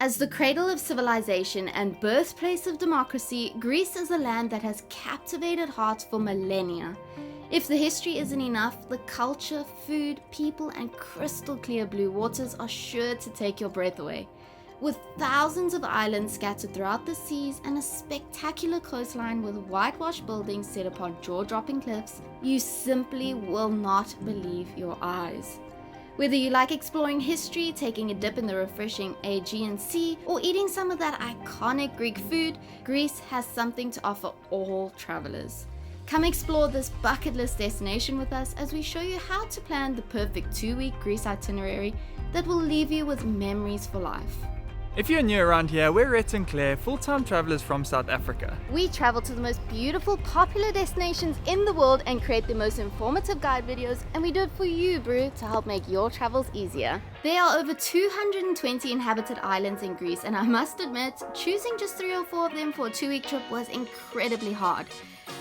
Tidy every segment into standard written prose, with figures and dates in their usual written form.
As the cradle of civilization and birthplace of democracy, Greece is a land that has captivated hearts for millennia. If the history isn't enough, the culture, food, people, and crystal clear blue waters are sure to take your breath away. With thousands of islands scattered throughout the seas and a spectacular coastline with whitewashed buildings set upon jaw-dropping cliffs, you simply will not believe your eyes. Whether you like exploring history, taking a dip in the refreshing Aegean Sea, or eating some of that iconic Greek food, Greece has something to offer all travelers. Come explore this bucket list destination with us as we show you how to plan the perfect 2-week Greece itinerary that will leave you with memories for life. If you're new around here, we're Rhett and Claire, full-time travelers from South Africa. We travel to the most beautiful, popular destinations in the world and create the most informative guide videos, and we do it for you, bro, to help make your travels easier. There are over 220 inhabited islands in Greece, and I must admit, choosing just 3 or 4 of them for a 2-week trip was incredibly hard.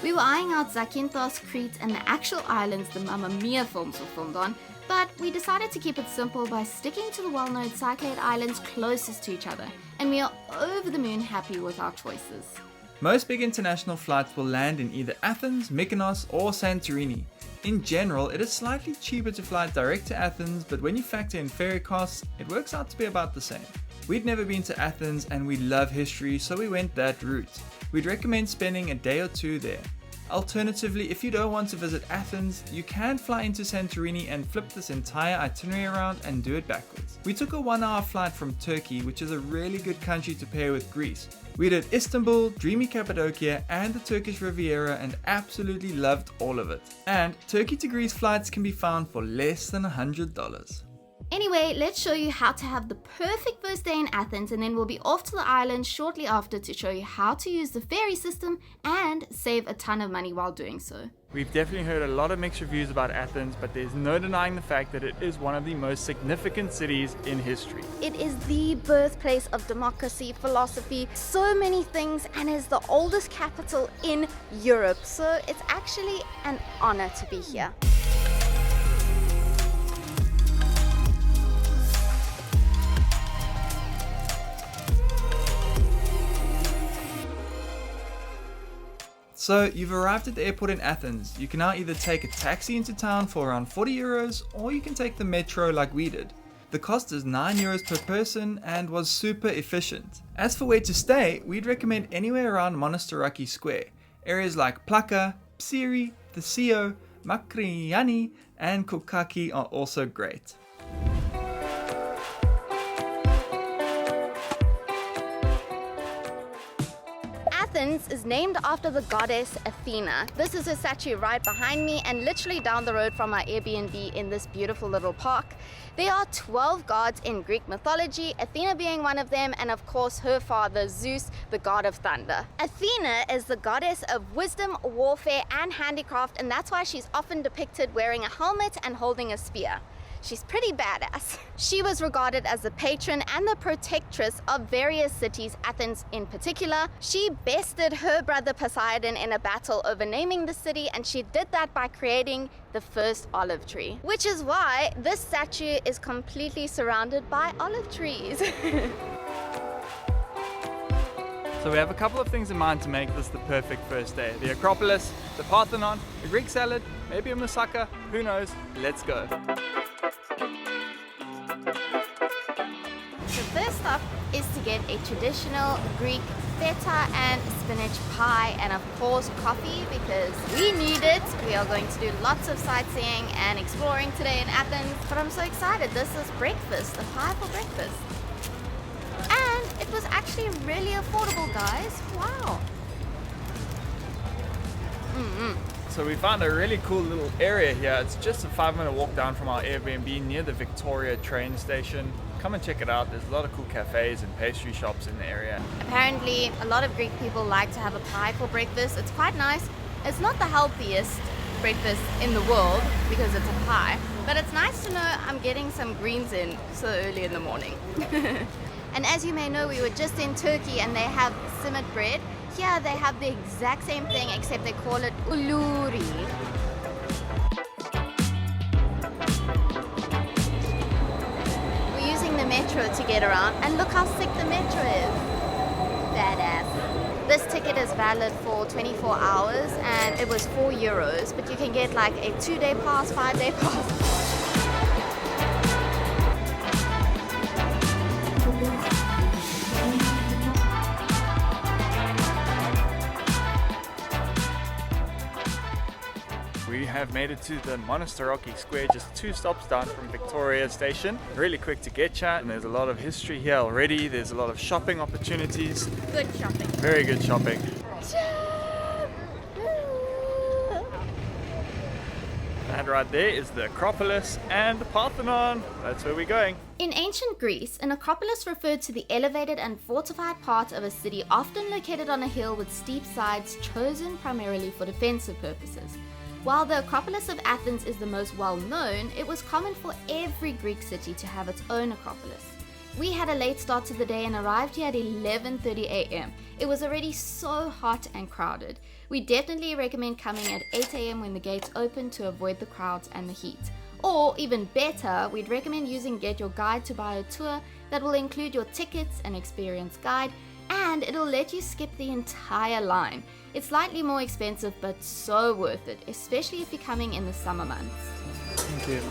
We were eyeing out Zakynthos, Crete, and the actual islands the Mamma Mia films were filmed on, but we decided to keep it simple by sticking to the well-known cyclade islands closest to each other, and we are over the moon happy with our choices. Most big international flights will land in either Athens, Mykonos, or Santorini. In general, it is slightly cheaper to fly direct to Athens, but when you factor in ferry costs, it works out to be about the same. We'd never been to Athens and we love history, so we went that route. We'd recommend spending a day or 2 there. Alternatively, if you don't want to visit Athens, you can fly into Santorini and flip this entire itinerary around and do it backwards. We took a 1-hour flight from Turkey, which is a really good country to pair with Greece. We did Istanbul, dreamy Cappadocia, and the Turkish Riviera and absolutely loved all of it. And Turkey to Greece flights can be found for less than $100. Anyway, let's show you how to have the perfect first day in Athens, and then we'll be off to the island shortly after to show you how to use the ferry system and save a ton of money while doing so. We've definitely heard a lot of mixed reviews about Athens, but there's no denying the fact that it is one of the most significant cities in history. It is the birthplace of democracy, philosophy, so many things, and is the oldest capital in Europe, so it's actually an honor to be here. So you've arrived at the airport in Athens. You can now either take a taxi into town for around 40 euros, or you can take the metro like we did. The cost is 9 euros per person and was super efficient. As for where to stay, we'd recommend anywhere around Monastiraki Square. Areas like Plaka, Psiri, Theseo, Makriani, and Kokaki are also great. Athens is named after the goddess Athena. This is her statue right behind me and literally down the road from our Airbnb in this beautiful little park. There are 12 gods in Greek mythology, Athena being one of them, and of course her father Zeus, the god of thunder. Athena is the goddess of wisdom, warfare, and handicraft, and that's why she's often depicted wearing a helmet and holding a spear. She's pretty badass. She was regarded as the patron and the protectress of various cities, Athens in particular. She bested her brother Poseidon in a battle over naming the city, and she did that by creating the first olive tree, which is why this statue is completely surrounded by olive trees. So we have a couple of things in mind to make this the perfect first day. The Acropolis, the Parthenon, a Greek salad, maybe a moussaka, who knows? Let's go. The first stop is to get a traditional Greek feta and spinach pie, and of course coffee, because we need it. We are going to do lots of sightseeing and exploring today in Athens, but I'm so excited. This is breakfast, a pie for breakfast. And it was actually really affordable, guys. Wow. So we found a really cool little area here. It's just a 5-minute walk down from our Airbnb near the Victoria train station. Come and check it out. There's a lot of cool cafes and pastry shops in the area. Apparently, a lot of Greek people like to have a pie for breakfast. It's quite nice. It's not the healthiest breakfast in the world because it's a pie, but it's nice to know I'm getting some greens in so early in the morning. And as you may know, we were just in Turkey and they have simmered bread. Here they have the exact same thing, except they call it uluri. We're using the metro to get around, and look how sick the metro is. Badass. This ticket is valid for 24 hours and it was €4, but you can get like a 2-day pass, 5-day pass. We have made it to the Monastiraki Square, just 2 stops down from Victoria Station. Really quick to get ya, and there's a lot of history here already. There's a lot of shopping opportunities. Good shopping. Very good shopping. And right there is the Acropolis and the Parthenon. That's where we're going. In ancient Greece, an acropolis referred to the elevated and fortified part of a city often located on a hill with steep sides chosen primarily for defensive purposes. While the Acropolis of Athens is the most well-known, it was common for every Greek city to have its own acropolis. We had a late start to the day and arrived here at 11:30 a.m. It was already so hot and crowded. We definitely recommend coming at 8 a.m. when the gates open to avoid the crowds and the heat. Or even better, we'd recommend using Get Your Guide to buy a tour that will include your tickets and experience guide, and it'll let you skip the entire line. It's slightly more expensive, but so worth it, especially if you're coming in the summer months. Thank you.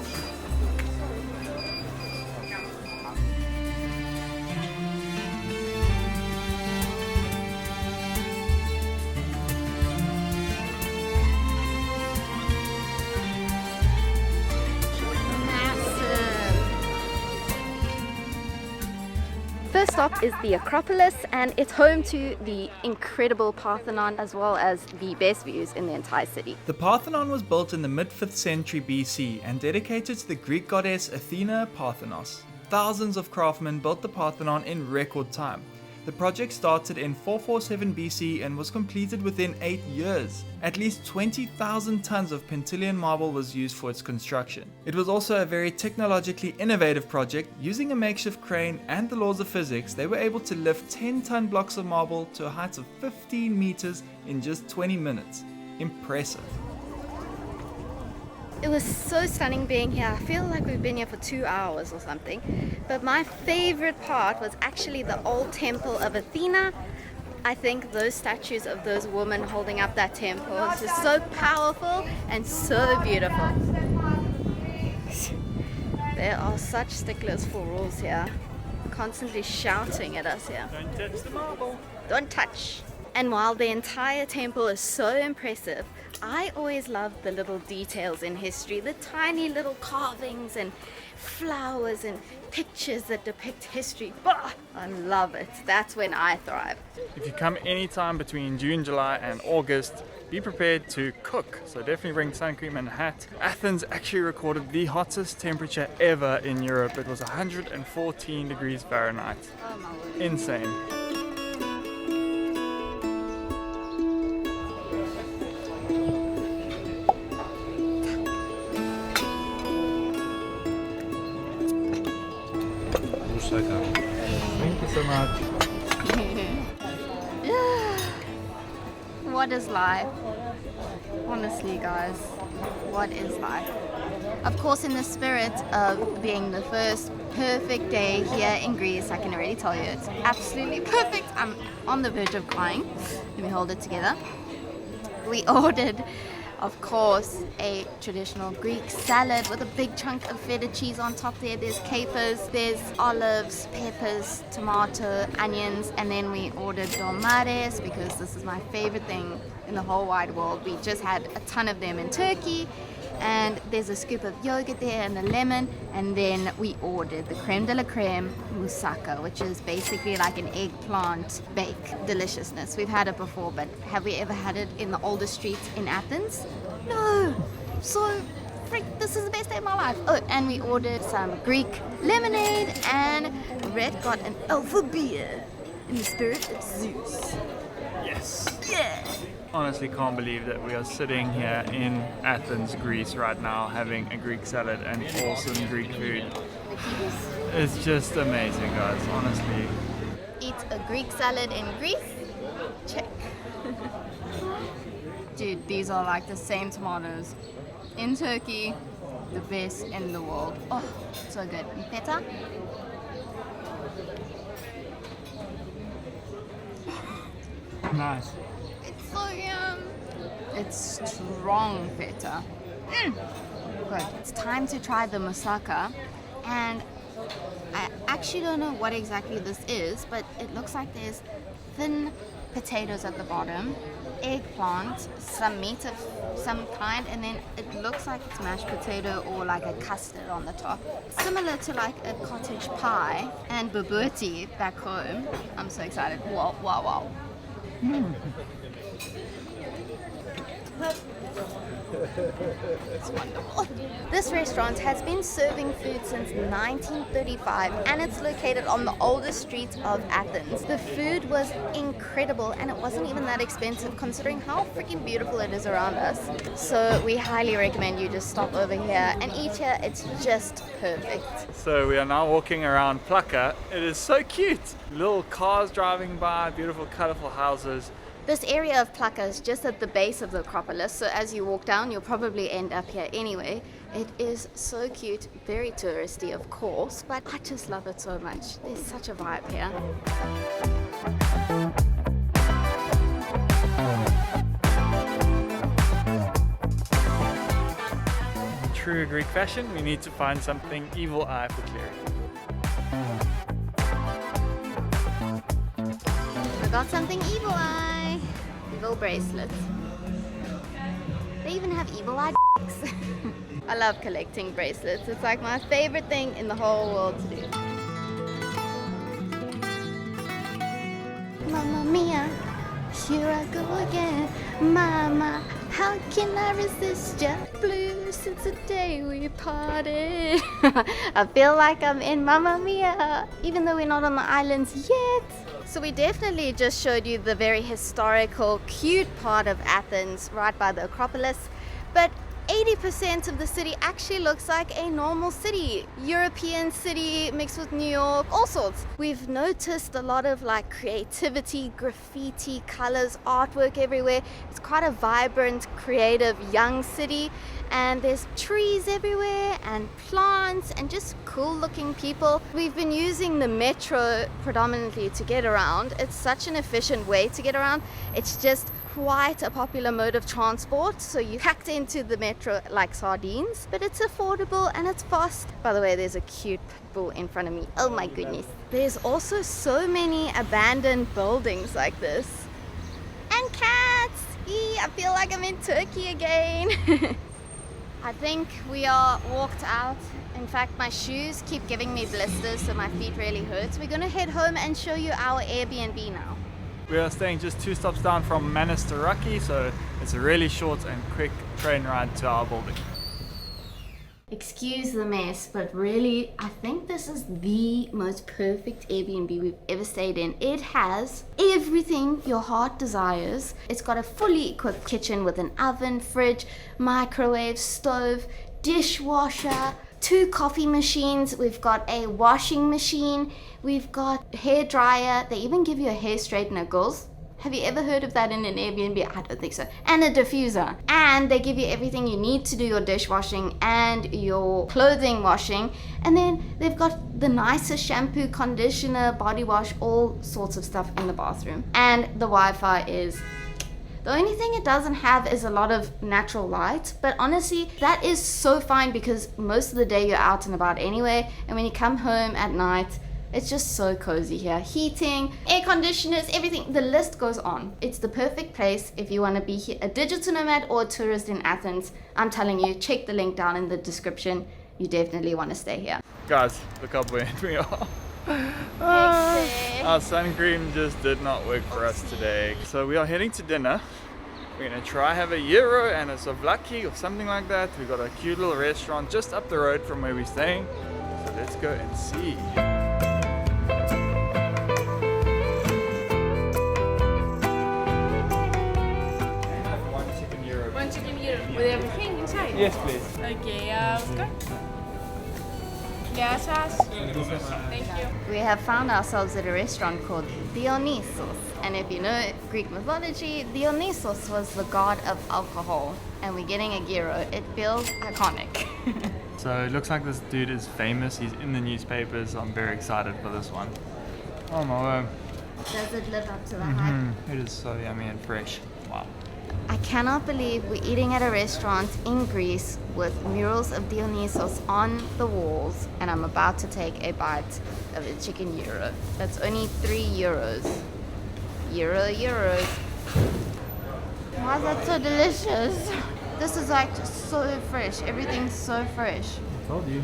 First stop is the Acropolis, and it's home to the incredible Parthenon as well as the best views in the entire city. The Parthenon was built in the mid-5th century BC and dedicated to the Greek goddess Athena Parthenos. Thousands of craftsmen built the Parthenon in record time. The project started in 447 BC and was completed within 8 years. At least 20,000 tons of Pentelian marble was used for its construction. It was also a very technologically innovative project. Using a makeshift crane and the laws of physics, they were able to lift 10-ton blocks of marble to a height of 15 meters in just 20 minutes. Impressive. It was so stunning being here. I feel like we've been here for 2 hours or something. But my favorite part was actually the old temple of Athena. I think those statues of those women holding up that temple is just so powerful and so beautiful. There are such sticklers for rules here, constantly shouting at us here. Don't touch the marble. Don't touch. And while the entire temple is so impressive, I always love the little details in history, the tiny little carvings and flowers and pictures that depict history. Bah, I love it. That's when I thrive. If you come anytime between June, July and August, be prepared to cook. So definitely bring sun cream and a hat. Athens actually recorded the hottest temperature ever in Europe. It was 114 degrees Fahrenheit. Oh my word. Insane. Thank you so much. What is life? Honestly, guys, what is life? Of course, in the spirit of being the first perfect day here in Greece, I can already tell you it's absolutely perfect. I'm on the verge of crying. Let me hold it together. We ordered, of course, a traditional Greek salad with a big chunk of feta cheese on top there. There's capers, there's olives, peppers, tomato, onions, and then we ordered domates because this is my favorite thing in the whole wide world. We just had a ton of them in Turkey, and there's a scoop of yogurt there and a lemon, and then we ordered the creme de la creme moussaka, which is basically like an eggplant bake deliciousness. We've had it before, but have we ever had it in the oldest streets in Athens? No. So this is the best day of my life. Oh, and we ordered some Greek lemonade, and Red got an alpha beer in the spirit of Zeus. Yes. Yeah. Honestly can't believe that we are sitting here in Athens, Greece right now having a Greek salad and awesome Greek food. It's just amazing, guys, honestly. Eat a Greek salad in Greece? Check. Dude, these are like the same tomatoes in Turkey, the best in the world. Oh, so good. And feta? Nice. It's so yum. It's strong feta. Good. It's time to try the moussaka. And I actually don't know what exactly this is, but it looks like there's thin potatoes at the bottom, eggplant, some meat of some kind, and then it looks like it's mashed potato or like a custard on the top. Similar to like a cottage pie and bobotie back home. I'm so excited. Wow, wow, wow. It's wonderful. This restaurant has been serving food since 1935 and it's located on the oldest street of Athens. The food was incredible and it wasn't even that expensive considering how freaking beautiful it is around us. So we highly recommend you just stop over here and eat here. It's just perfect. So we are now walking around Plaka. It is so cute. Little cars driving by, beautiful colorful houses. This area of Plaka is just at the base of the Acropolis, so as you walk down, you'll probably end up here anyway. It is so cute, very touristy of course, but I just love it so much. There's such a vibe here. In true Greek fashion, we need to find something evil eye for Clary. I got something evil eye. Evil bracelets. They even have evil eye dicks. I love collecting bracelets. It's like my favorite thing in the whole world to do. Mamma mia, here I go again. Mama, how can I resist ya? Blue since the day we parted. I feel like I'm in Mamma Mia, even though we're not on the islands yet. So we definitely just showed you the very historical, cute part of Athens right by the Acropolis, but 80% of the city actually looks like a normal city. European city mixed with New York, all sorts. We've noticed a lot of like creativity, graffiti, colors, artwork everywhere. It's quite a vibrant, creative, young city. And there's trees everywhere and plants and just cool looking people. We've been using the metro predominantly to get around. It's such an efficient way to get around. It's just quite a popular mode of transport, so you packed into the metro like sardines, but it's affordable and it's fast. By the way, there's a cute bull in front of me. Oh my goodness. There's also so many abandoned buildings like this. And cats! Eee, I feel like I'm in Turkey again. I think we are walked out. In fact, my shoes keep giving me blisters, so my feet really hurt. So we're gonna head home and show you our Airbnb now. We are staying just 2 stops down from Manastaraki, so it's a really short and quick train ride to our building. Excuse the mess, but really, I think this is the most perfect Airbnb we've ever stayed in. It has everything your heart desires. It's got a fully equipped kitchen with an oven, fridge, microwave, stove, dishwasher, 2 coffee machines. We've got a washing machine. We've got hair dryer. They even give you a hair straightener, girls. Have you ever heard of that in an Airbnb? I don't think so. And a diffuser. And they give you everything you need to do your dishwashing and your clothing washing. And then they've got the nicest shampoo, conditioner, body wash, all sorts of stuff in the bathroom. And the Wi-Fi is... The only thing it doesn't have is a lot of natural light, but honestly, that is so fine because most of the day you're out and about anyway, and when you come home at night, it's just so cozy here. Heating, air conditioners, everything, the list goes on. It's the perfect place if you want to be here, a digital nomad or a tourist in Athens. I'm telling you, check the link down in the description. You definitely want to stay here. Guys, look how bland we are. Our sun cream just did not work for us today. So we are heading to dinner. We're gonna try have a gyro and a souvlaki or something like that. We've got a cute little restaurant just up the road from where we're staying. So let's go and see. One chicken gyro with everything inside? Yes, please. Okay, let's go. Gracias. Thank you. We have found ourselves at a restaurant called Dionysos. And if you know Greek mythology, Dionysos was the god of alcohol. And we're getting a gyro. It feels iconic. So it looks like this dude is famous. He's in the newspapers. I'm very excited for this one. Oh my word. Does it live up to the hype? It is so yummy and fresh. Wow. I cannot believe we're eating at a restaurant in Greece with murals of Dionysos on the walls, and I'm about to take a bite of a chicken gyro. That's only €3. Euros. Why is that so delicious? This is like so fresh. Everything's so fresh. I told you.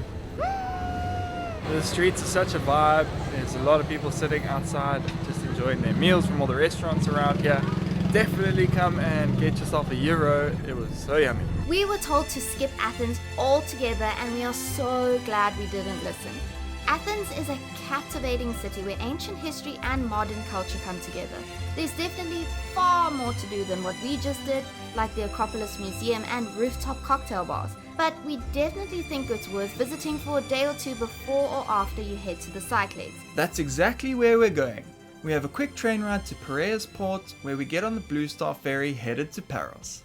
The streets are such a vibe. There's a lot of people sitting outside just enjoying their meals from all the restaurants around here. Definitely come and get yourself a gyro. It was so yummy. We were told to skip Athens altogether, and we are so glad we didn't listen. Athens is a captivating city where ancient history and modern culture come together. There's definitely far more to do than what we just did, like the Acropolis Museum and rooftop cocktail bars. But we definitely think it's worth visiting for a day or two before or after you head to the cyclades. That's exactly where we're going. We have a quick train ride to Piraeus port where we get on the Blue Star ferry headed to Paros.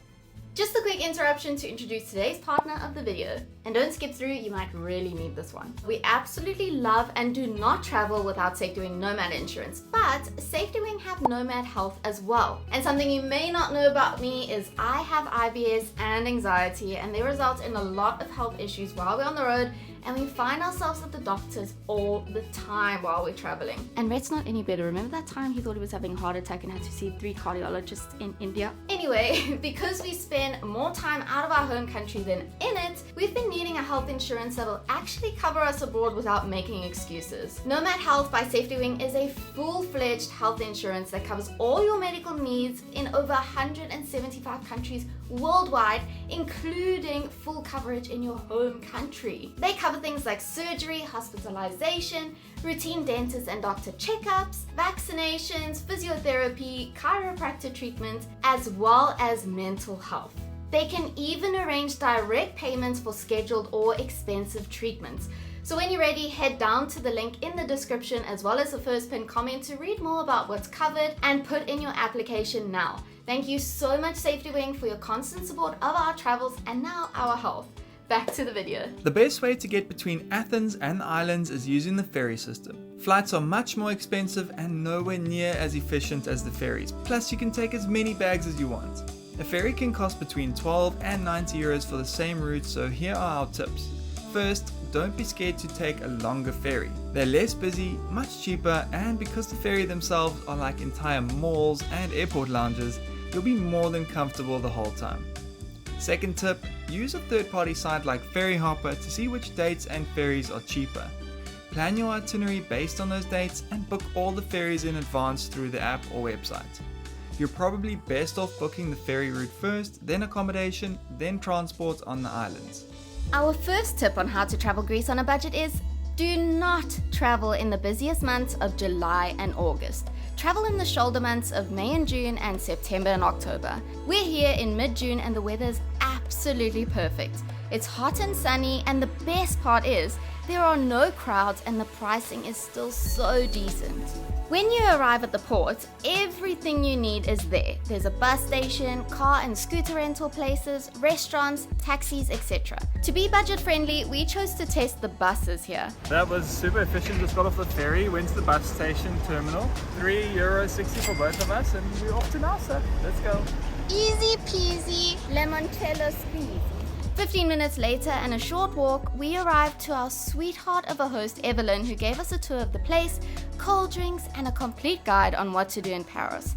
Just a quick interruption to introduce today's partner of the video. And don't skip through, you might really need this one. We absolutely love and do not travel without SafetyWing Nomad insurance, but SafetyWing have Nomad Health as well. And something you may not know about me is I have IBS and anxiety, and they result in a lot of health issues while we're on the road, and we find ourselves at the doctors all the time while we're traveling. And Rhett's not any better. Remember that time he thought he was having a heart attack and had to see 3 cardiologists in India? Anyway, because we spend more time out of our home country than in it, we've been needing a health insurance that will actually cover us abroad without making excuses. Nomad Health by SafetyWing is a full-fledged health insurance that covers all your medical needs in over 175 countries worldwide, including full coverage in your home country. They cover things like surgery, hospitalization, routine dentist and doctor checkups, vaccinations, physiotherapy, chiropractic treatment, as well as mental health. They can even arrange direct payments for scheduled or expensive treatments. So when you're ready, head down to the link in the description as well as the first pinned comment to read more about what's covered and put in your application now. Thank you so much SafetyWing for your constant support of our travels and now our health. Back to the video. The best way to get between Athens and the islands is using the ferry system. Flights are much more expensive and nowhere near as efficient as the ferries. Plus you can take as many bags as you want. A ferry can cost between 12 and 90 euros for the same route, so here are our tips. First, don't be scared to take a longer ferry. They're less busy, much cheaper, and because the ferry themselves are like entire malls and airport lounges, you'll be more than comfortable the whole time. Second tip, use a third-party site like Ferry Hopper to see which dates and ferries are cheaper. Plan your itinerary based on those dates and book all the ferries in advance through the app or website. You're probably best off booking the ferry route first, then accommodation, then transport on the islands. Our first tip on how to travel Greece on a budget is do not travel in the busiest months of July and August. Travel in the shoulder months of May and June and September and October. We're here in mid-June and the weather's absolutely perfect. It's hot and sunny, and the best part is there are no crowds and the pricing is still so decent. When you arrive at the port, everything you need is there. There's a bus station, car and scooter rental places, restaurants, taxis, etc. To be budget friendly, we chose to test the buses here. That was super efficient. Just got off the ferry, went to the bus station terminal. €3.60 for both of us, and we're off to Nasa. Let's go. Easy peasy, lemoncello squeezy. 15 minutes later and a short walk, we arrived to our sweetheart of a host, Evelyn, who gave us a tour of the place, cold drinks, and a complete guide on what to do in Paros.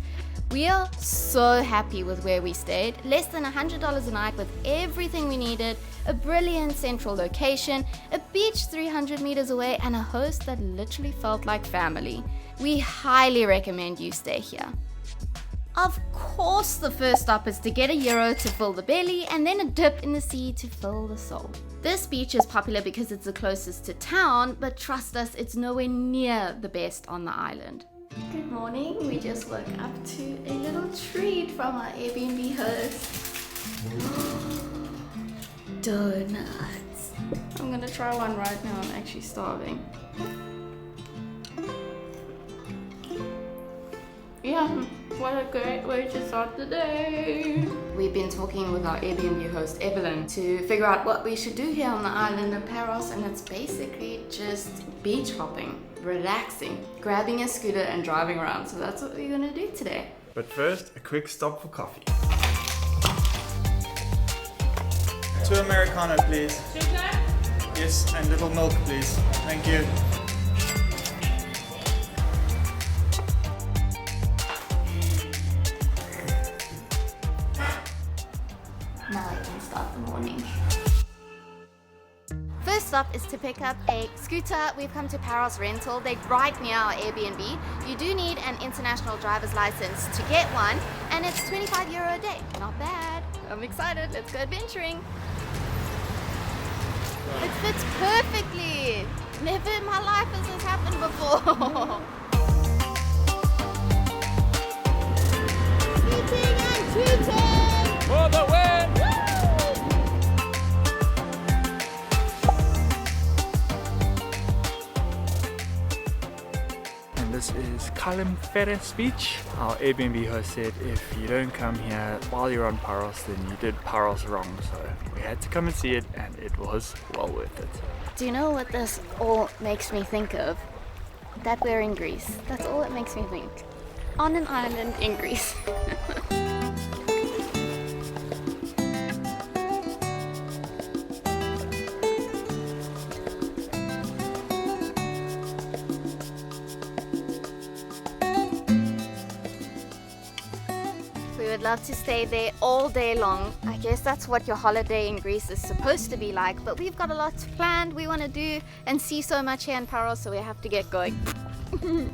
We are so happy with where we stayed, less than $100 a night with everything we needed, a brilliant central location, a beach 300 meters away, and a host that literally felt like family. We highly recommend you stay here. Of course, the first stop is to get a gyro to fill the belly and then a dip in the sea to fill the soul. This beach is popular because it's the closest to town, but trust us, it's nowhere near the best on the island. Good morning, we just woke up to a little treat from our Airbnb host. Donuts. I'm gonna try one right now, I'm actually starving. Yeah, what a great way to start the day. We've been talking with our Airbnb host Evelyn to figure out what we should do here on the island of Paros, and it's basically just beach hopping. relaxing, grabbing a scooter and driving around. So that's what we're gonna do today. But first, a quick stop for coffee. 2 Americano, please. Sugar? Yes, and little milk, please. Thank you. Now I can start the morning. First stop is to pick up a scooter. We've come to Paros Rental. They're right near our Airbnb. You do need an international driver's license to get one, and it's €25 a day. Not bad. I'm excited. Let's go adventuring. It fits perfectly. Never in my life has this happened before. Tooting and tooting! For the win! This is Ferris Beach. Our Airbnb host said if you don't come here while you're on Paros, then you did Paros wrong. So we had to come and see it, and it was well worth it. Do you know what this all makes me think of? That we're in Greece. That's all it makes me think. On an island in Greece. We would love to stay there all day long. I guess that's what your holiday in Greece is supposed to be like, but we've got a lot planned. We want to do and see so much here in Paros, so we have to get going.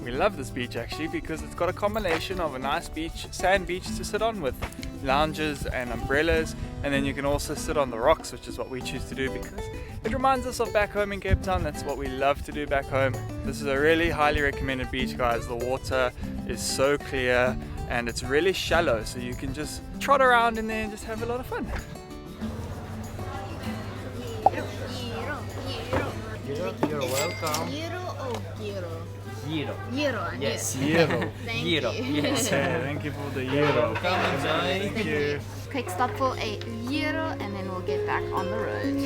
We love this beach actually because it's got a combination of a nice beach, sand beach to sit on with lounges and umbrellas, and then you can also sit on the rocks, which is what we choose to do because it reminds us of back home in Cape Town. That's what we love to do back home. This is a really highly recommended beach, guys. The water is so clear and it's really shallow, so you can just trot around in there and just have a lot of fun. You're welcome. Gyro or gyro? Gyro. Gyro. Yes. Gyro. Thank Gyro. you. Yes. Okay, thank you for the gyro. Come enjoy. Thank you. Quick stop for a gyro and then we'll get back on the road.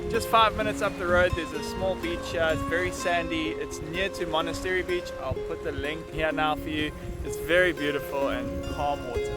Just 5 minutes up the road, there's a small beach here. It's very sandy. It's near to Monastery Beach. I'll put the link here now for you. It's very beautiful and calm waters.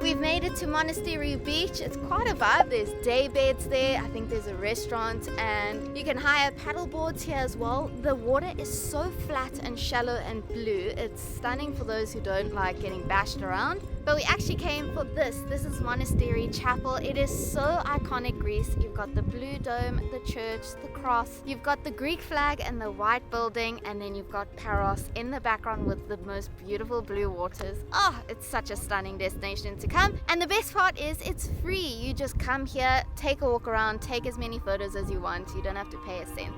We've made it to Monastery Beach. It's quite a vibe. There's day beds there. I think there's a restaurant and you can hire paddle boards here as well. The water is so flat and shallow and blue. It's stunning for those who don't like getting bashed around. But we actually came for this. This is Monastery Chapel. It is so iconic Greece. You've got the blue dome, the church, the cross. You've got the Greek flag and the white building, and then you've got Paros in the background with the most beautiful blue waters. Oh, it's such a stunning destination to come. And the best part is it's free. You just come here, take a walk around, take as many photos as you want. You don't have to pay a cent.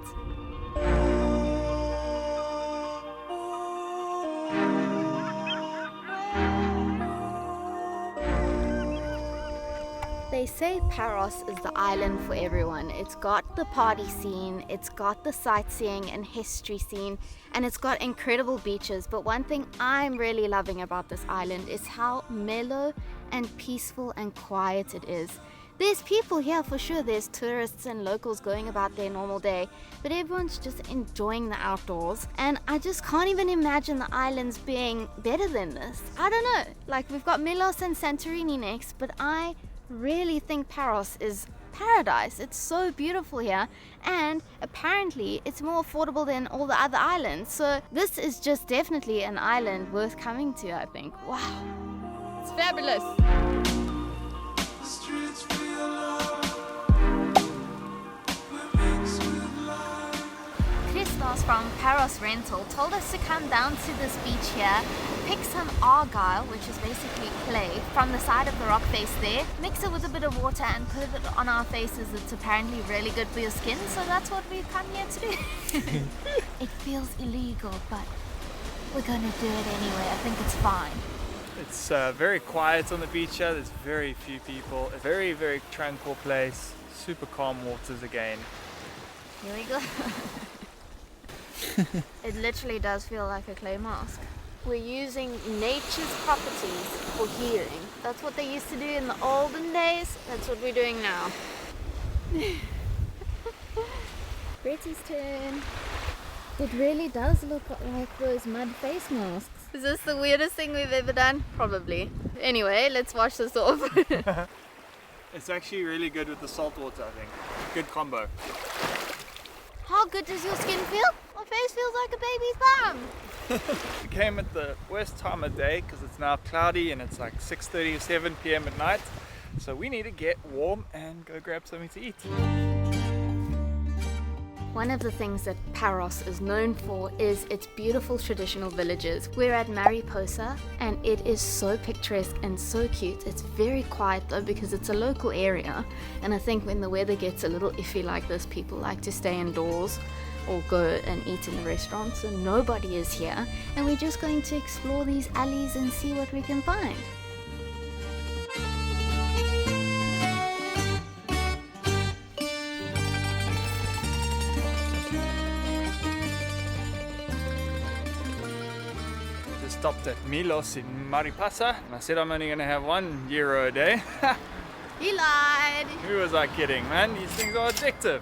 They say Paros is the island for everyone. It's got the party scene, it's got the sightseeing and history scene, and it's got incredible beaches. But one thing I'm really loving about this island is how mellow and peaceful and quiet it is. There's people here for sure, there's tourists and locals going about their normal day, but everyone's just enjoying the outdoors. And I just can't even imagine the islands being better than this. I don't know, like we've got Milos and Santorini next, but I really think Paros is paradise. It's so beautiful here, and apparently it's more affordable than all the other islands. So this is just definitely an island worth coming to, I think. Wow, it's fabulous. Christos from Paros Rental told us to come down to this beach here, pick some argile, which is basically clay, from the side of the rock face there, mix it with a bit of water and put it on our faces. It's apparently really good for your skin, so that's what we've come here to do. It feels illegal, but we're gonna do it anyway. I think it's fine. It's very quiet on the beach here. There's very few people. A very, very tranquil place. Super calm waters again. Here we go. It literally does feel like a clay mask. We're using nature's properties for healing. That's what they used to do in the olden days. That's what we're doing now. Bretti's turn. It really does look like those mud face masks. Is this the weirdest thing we've ever done? Probably. Anyway, let's wash this off. It's actually really good with the salt water, I think. Good combo. How good does your skin feel? My face feels like a baby's bum. We came at the worst time of day because it's now cloudy and it's like 6:30 or 7 p.m. at night. So we need to get warm and go grab something to eat. One of the things that Paros is known for is its beautiful traditional villages. We're at Mariposa and it is so picturesque and so cute. It's very quiet though because it's a local area, and I think when the weather gets a little iffy like this, people like to stay indoors or go and eat in the restaurant, so nobody is here, and we're just going to explore these alleys and see what we can find. Stopped at Milos in Mariposa, and I said I'm only going to have €1 a day. He lied! Who was I kidding, man? These things are addictive.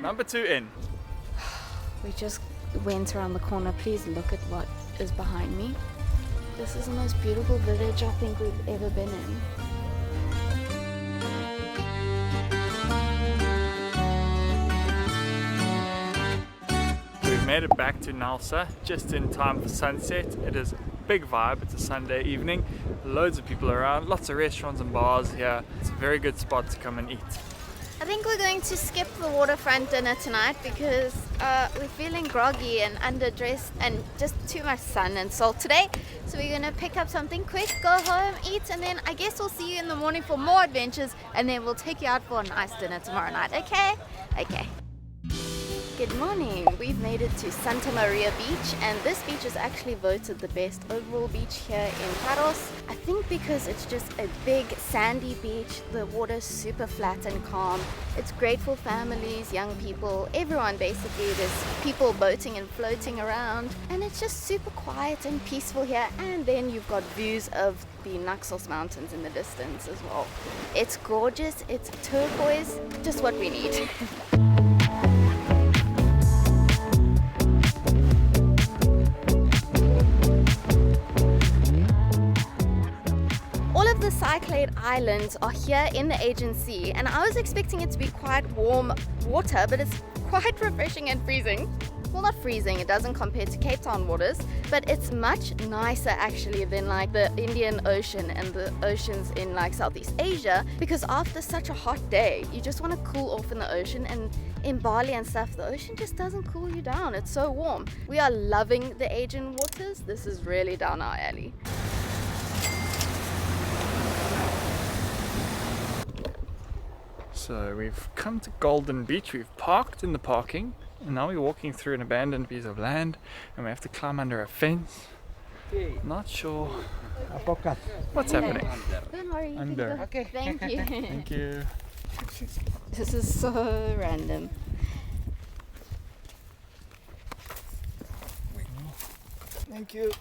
Number 2 in. We just went around the corner. Please look at what is behind me. This is the most beautiful village I think we've ever been in. We've made it back to Nalsa just in time for sunset. It is a big vibe. It's a Sunday evening. Loads of people around, lots of restaurants and bars here. It's a very good spot to come and eat. I think we're going to skip the waterfront dinner tonight because we're feeling groggy and underdressed and just too much sun and salt today. So we're going to pick up something quick, go home, eat, and then I guess we'll see you in the morning for more adventures, and then we'll take you out for a nice dinner tomorrow night, okay? Okay. Good morning. We've made it to Santa Maria Beach, and this beach is actually voted the best overall beach here in Paros. I think because it's just a big sandy beach, the water's super flat and calm. It's great for families, young people, everyone basically. There's people boating and floating around, and it's just super quiet and peaceful here. And then you've got views of the Naxos Mountains in the distance as well. It's gorgeous, it's turquoise, just what we need. The Cyclade Islands are here in the Aegean Sea, and I was expecting it to be quite warm water, but it's quite refreshing and freezing. Well, not freezing, it doesn't compare to Cape Town waters, but it's much nicer actually than like the Indian Ocean and the oceans in like Southeast Asia, because after such a hot day, you just want to cool off in the ocean, and in Bali and stuff, the ocean just doesn't cool you down. It's so warm. We are loving the Aegean waters. This is really down our alley. So we've come to Golden Beach, we've parked in the parking, and now we're walking through an abandoned piece of land, and we have to climb under a fence. Not sure what's happening. Don't worry. Under. Okay. Thank you. Thank you. This is so random. Thank you.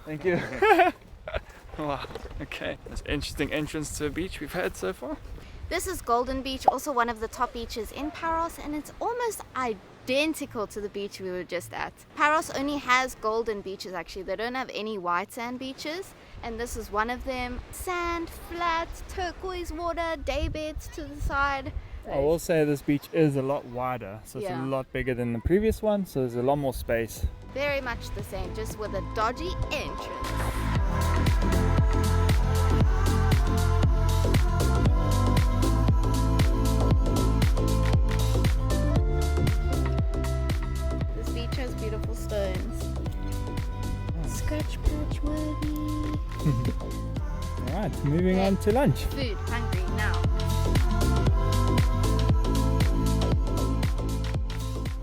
Thank you. Wow, okay. That's an interesting entrance to a beach we've had so far. This is Golden Beach, also one of the top beaches in Paros, and it's almost identical to the beach we were just at. Paros only has golden beaches actually. They don't have any white sand beaches, and this is one of them. Sand, flat, turquoise water, day beds to the side. I will say this beach is a lot wider, so it's a lot bigger than the previous one, so there's a lot more space. Very much the same, just with a dodgy entrance. This beach has beautiful stones. Scratch patch worthy. Alright, moving on to lunch. Food, hungry now.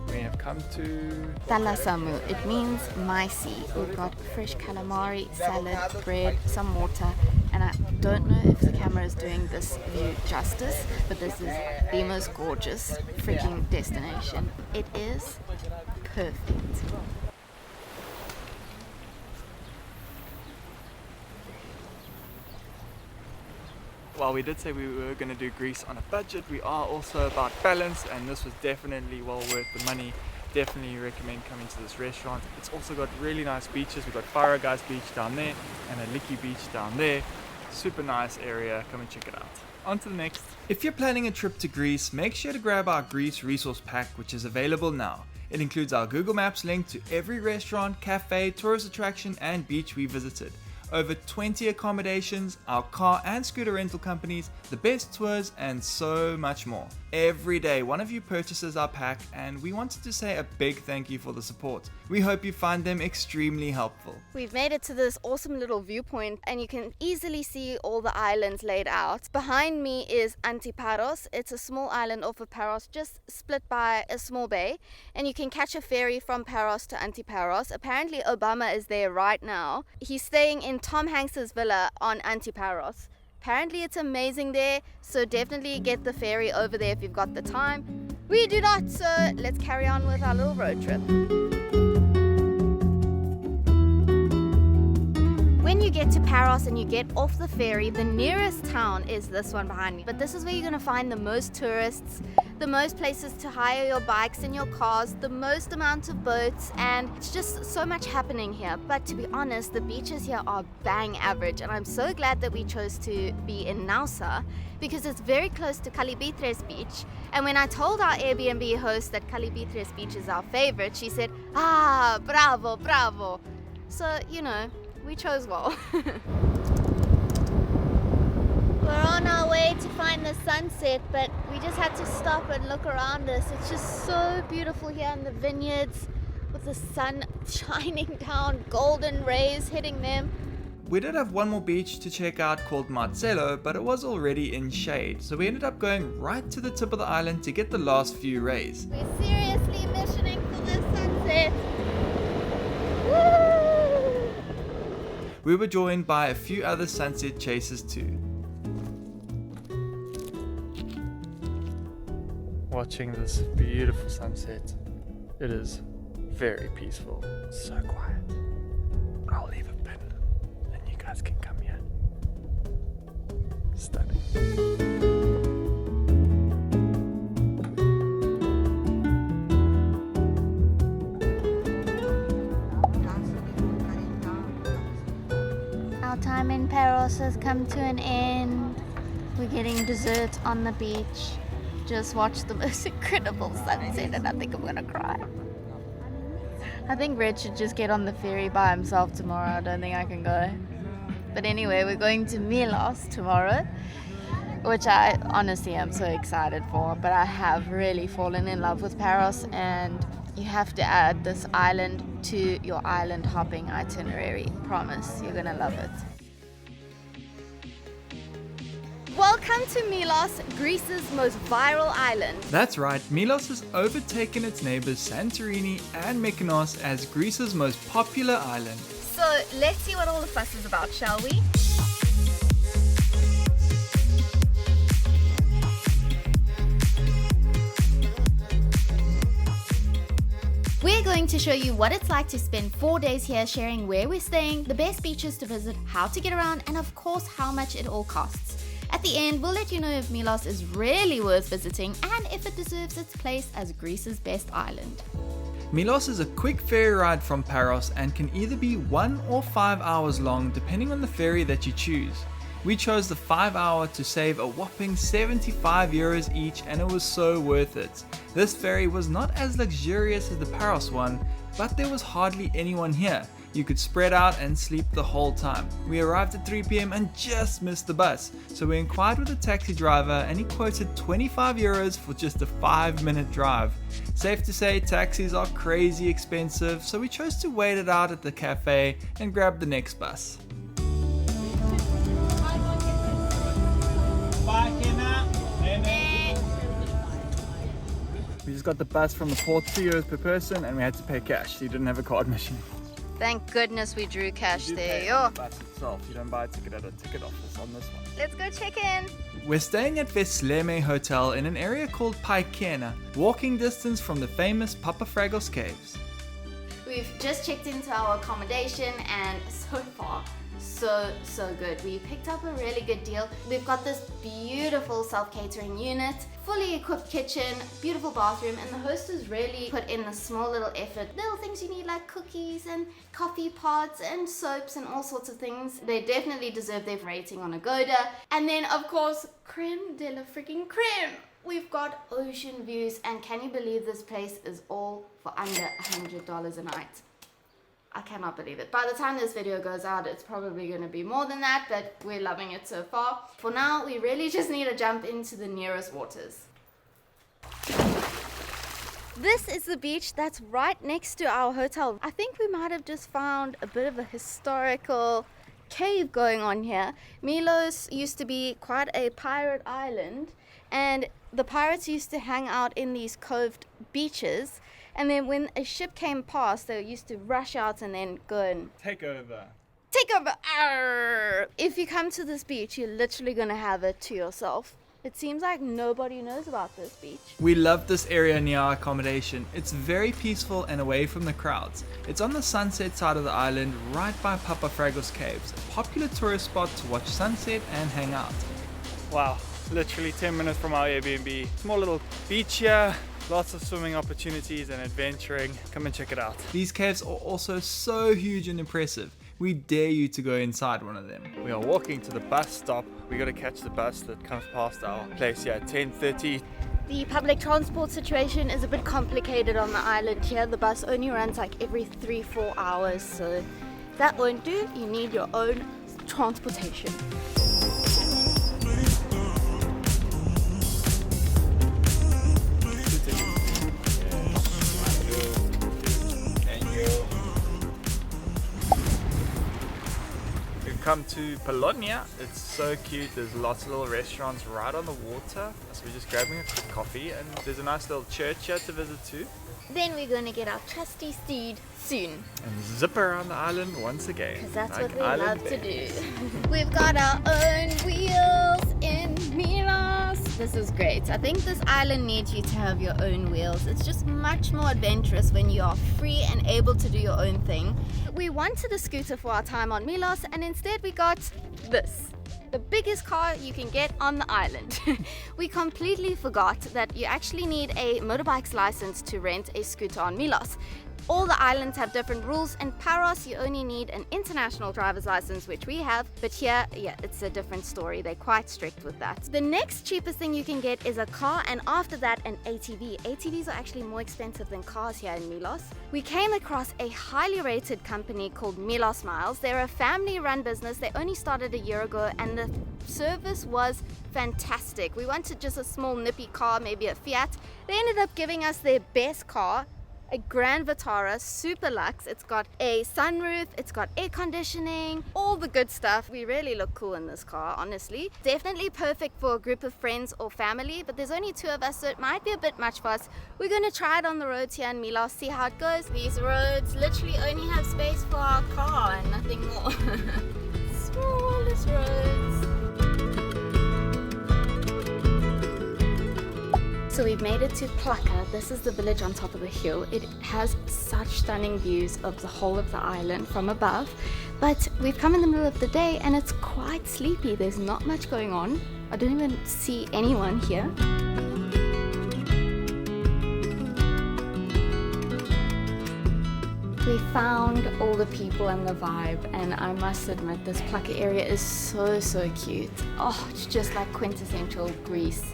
We have come come to Talasamu. It means my sea. We've got fresh calamari, salad, bread, some water, and I don't know if the camera is doing this view justice, but this is the most gorgeous freaking destination. It is perfect. While we did say we were going to do Greece on a budget, we are also about balance, and this was definitely well worth the money. Definitely recommend coming to this restaurant. It's also got really nice beaches. We've got Paros Beach down there and a Licky Beach down there. Super nice area. Come and check it out. On to the next. If you're planning a trip to Greece, make sure to grab our Greece resource pack, which is available now. It includes our Google Maps link to every restaurant, cafe, tourist attraction and beach we visited. Over 20 accommodations, our car and scooter rental companies, the best tours, and so much more. Every day, one of you purchases our pack, and we wanted to say a big thank you for the support. We hope you find them extremely helpful. We've made it to this awesome little viewpoint, and you can easily see all the islands laid out. Behind me is Paros. It's a small island off of Paros, just split by a small bay, and you can catch a ferry from Paros to Paros. Apparently Obama is there right now. He's staying in Tom Hanks's villa on Paros. Apparently it's amazing there, so definitely get the ferry over there if you've got the time. We do not, so let's carry on with our little road trip. When you get to Paros and you get off the ferry, the nearest town is this one behind me. But this is where you're going to find the most tourists, the most places to hire your bikes and your cars, the most amount of boats, and it's just so much happening here. But to be honest, the beaches here are bang average, and I'm so glad that we chose to be in Nausa because it's very close to Kalibitres Beach. And when I told our Airbnb host that Kalibitres Beach is our favorite, she said, "Ah, bravo, bravo." So, you know, we chose well. We're on our way to find the sunset, but we just had to stop and look around us. It's just so beautiful here in the vineyards with the sun shining down, golden rays hitting them. We did have one more beach to check out called Marcello, but it was already in shade, so we ended up going right to the tip of the island to get the last few rays. We're seriously missioning for this sunset. Woo! We were joined by a few other sunset chasers too. Watching this beautiful sunset, it is very peaceful, so quiet. I'll leave a pin and you guys can come here. Stunning. Our time in Paros has come to an end. We're getting dessert on the beach. Just watched the most incredible sunset and I think I'm gonna cry. I think Red should just get on the ferry by himself tomorrow. I don't think I can go. But anyway, we're going to Milos tomorrow, which I honestly am so excited for. But I have really fallen in love with Paros, and you have to add this island to your island hopping itinerary. Promise, you're gonna love it. Welcome to Milos, Greece's most viral island. That's right, Milos has overtaken its neighbors Santorini and Mykonos as Greece's most popular island. So let's see what all the fuss is about, shall we? We're going to show you what it's like to spend 4 days here, sharing where we're staying, the best beaches to visit, how to get around, and of course how much it all costs. At the end, we'll let you know if Milos is really worth visiting and if it deserves its place as Greece's best island. Milos is a quick ferry ride from Paros and can either be 1 or 5 hours long depending on the ferry that you choose. We chose the 5-hour to save a whopping 75 euros each, and it was so worth it. This ferry was not as luxurious as the Paros one, but there was hardly anyone here. You could spread out and sleep the whole time. We arrived at 3 PM and just missed the bus, so we inquired with a taxi driver and he quoted 25 euros for just a 5-minute drive. Safe to say, taxis are crazy expensive, so we chose to wait it out at the cafe and grab the next bus. We just got the bus from the port, €2 per person, and we had to pay cash, so you didn't have a card machine. Thank goodness we drew cash You do there. pay Yo. on the bus itself. You don't buy a ticket at a ticket office on this one. Let's go check in. We're staying at Vesleme Hotel in an area called Paikena, walking distance from the famous Papafragos caves. We've just checked into our accommodation and so far, so good. We picked up a really good deal. We've got this beautiful self-catering unit, fully equipped kitchen, beautiful bathroom, and the host has really put in a small little effort. Little things you need like cookies and coffee pots and soaps and all sorts of things. They definitely deserve their rating on Agoda. And then of course, creme de la freaking creme. We've got ocean views, and can you believe this place is all for under $100 a night? I cannot believe it. By the time this video goes out, it's probably going to be more than that, but we're loving it so far. For now, we really just need to jump into the nearest waters. This is the beach that's right next to our hotel. I think we might have just found a bit of a historical cave going on here. Milos used to be quite a pirate island, and the pirates used to hang out in these coved beaches, and then when a ship came past, they used to rush out and then go and Take over. Arr! If you come to this beach, you're literally gonna have it to yourself. It seems like nobody knows about this beach. We love this area near our accommodation. It's very peaceful and away from the crowds. It's on the sunset side of the island, right by Papafragos caves, a popular tourist spot to watch sunset and hang out. Wow, literally 10 minutes from our Airbnb. Small little beach here. Lots of swimming opportunities and adventuring. Come and check it out. These caves are also so huge and impressive. We dare you to go inside one of them. We are walking to the bus stop. We got to catch the bus that comes past our place here at 10:30. The public transport situation is a bit complicated on the island here. The bus only runs like every 3-4 hours, so that won't do. You need your own transportation. Come to Polonia. It's so cute. There's lots of little restaurants right on the water. So we're just grabbing a quick coffee, and there's a nice little church here to visit too. Then we're going to get our trusty steed soon. And zip around the island once again. Because that's like what we island love to bears. do. We've got our own wheels in Milos. This is great. I think this island needs you to have your own wheels. It's just much more adventurous when you are free and able to do your own thing. We wanted a scooter for our time on Milos, and instead we got this. The biggest car you can get on the island. We completely forgot that you actually need a motorbike's license to rent a scooter on Milos. All the islands have different rules. In Paros, you only need an international driver's license, which we have, but here, yeah, it's a different story. They're quite strict with that. The next cheapest thing you can get is a car, and after that, an ATV. ATVs are actually more expensive than cars here in Milos. We came across a highly rated company called Milos Miles. They're a family-run business. They only started a year ago, and the service was fantastic. We wanted just a small nippy car, maybe a Fiat. They ended up giving us their best car, a Grand Vitara Super Luxe. It's got a sunroof, it's got air conditioning, all the good stuff. We really look cool in this car, honestly. Definitely perfect for a group of friends or family, but there's only 2 of us, so it might be a bit much for us. We're going to try it on the roads here in Milos, see how it goes. These roads literally only have space for our car and nothing more. Smallest roads. So we've made it to Plaka. This is the village on top of the hill. It has such stunning views of the whole of the island from above. But we've come in the middle of the day and it's quite sleepy. There's not much going on. I don't even see anyone here. We found all the people and the vibe, and I must admit this Plaka area is so cute. Oh, it's just like quintessential Greece,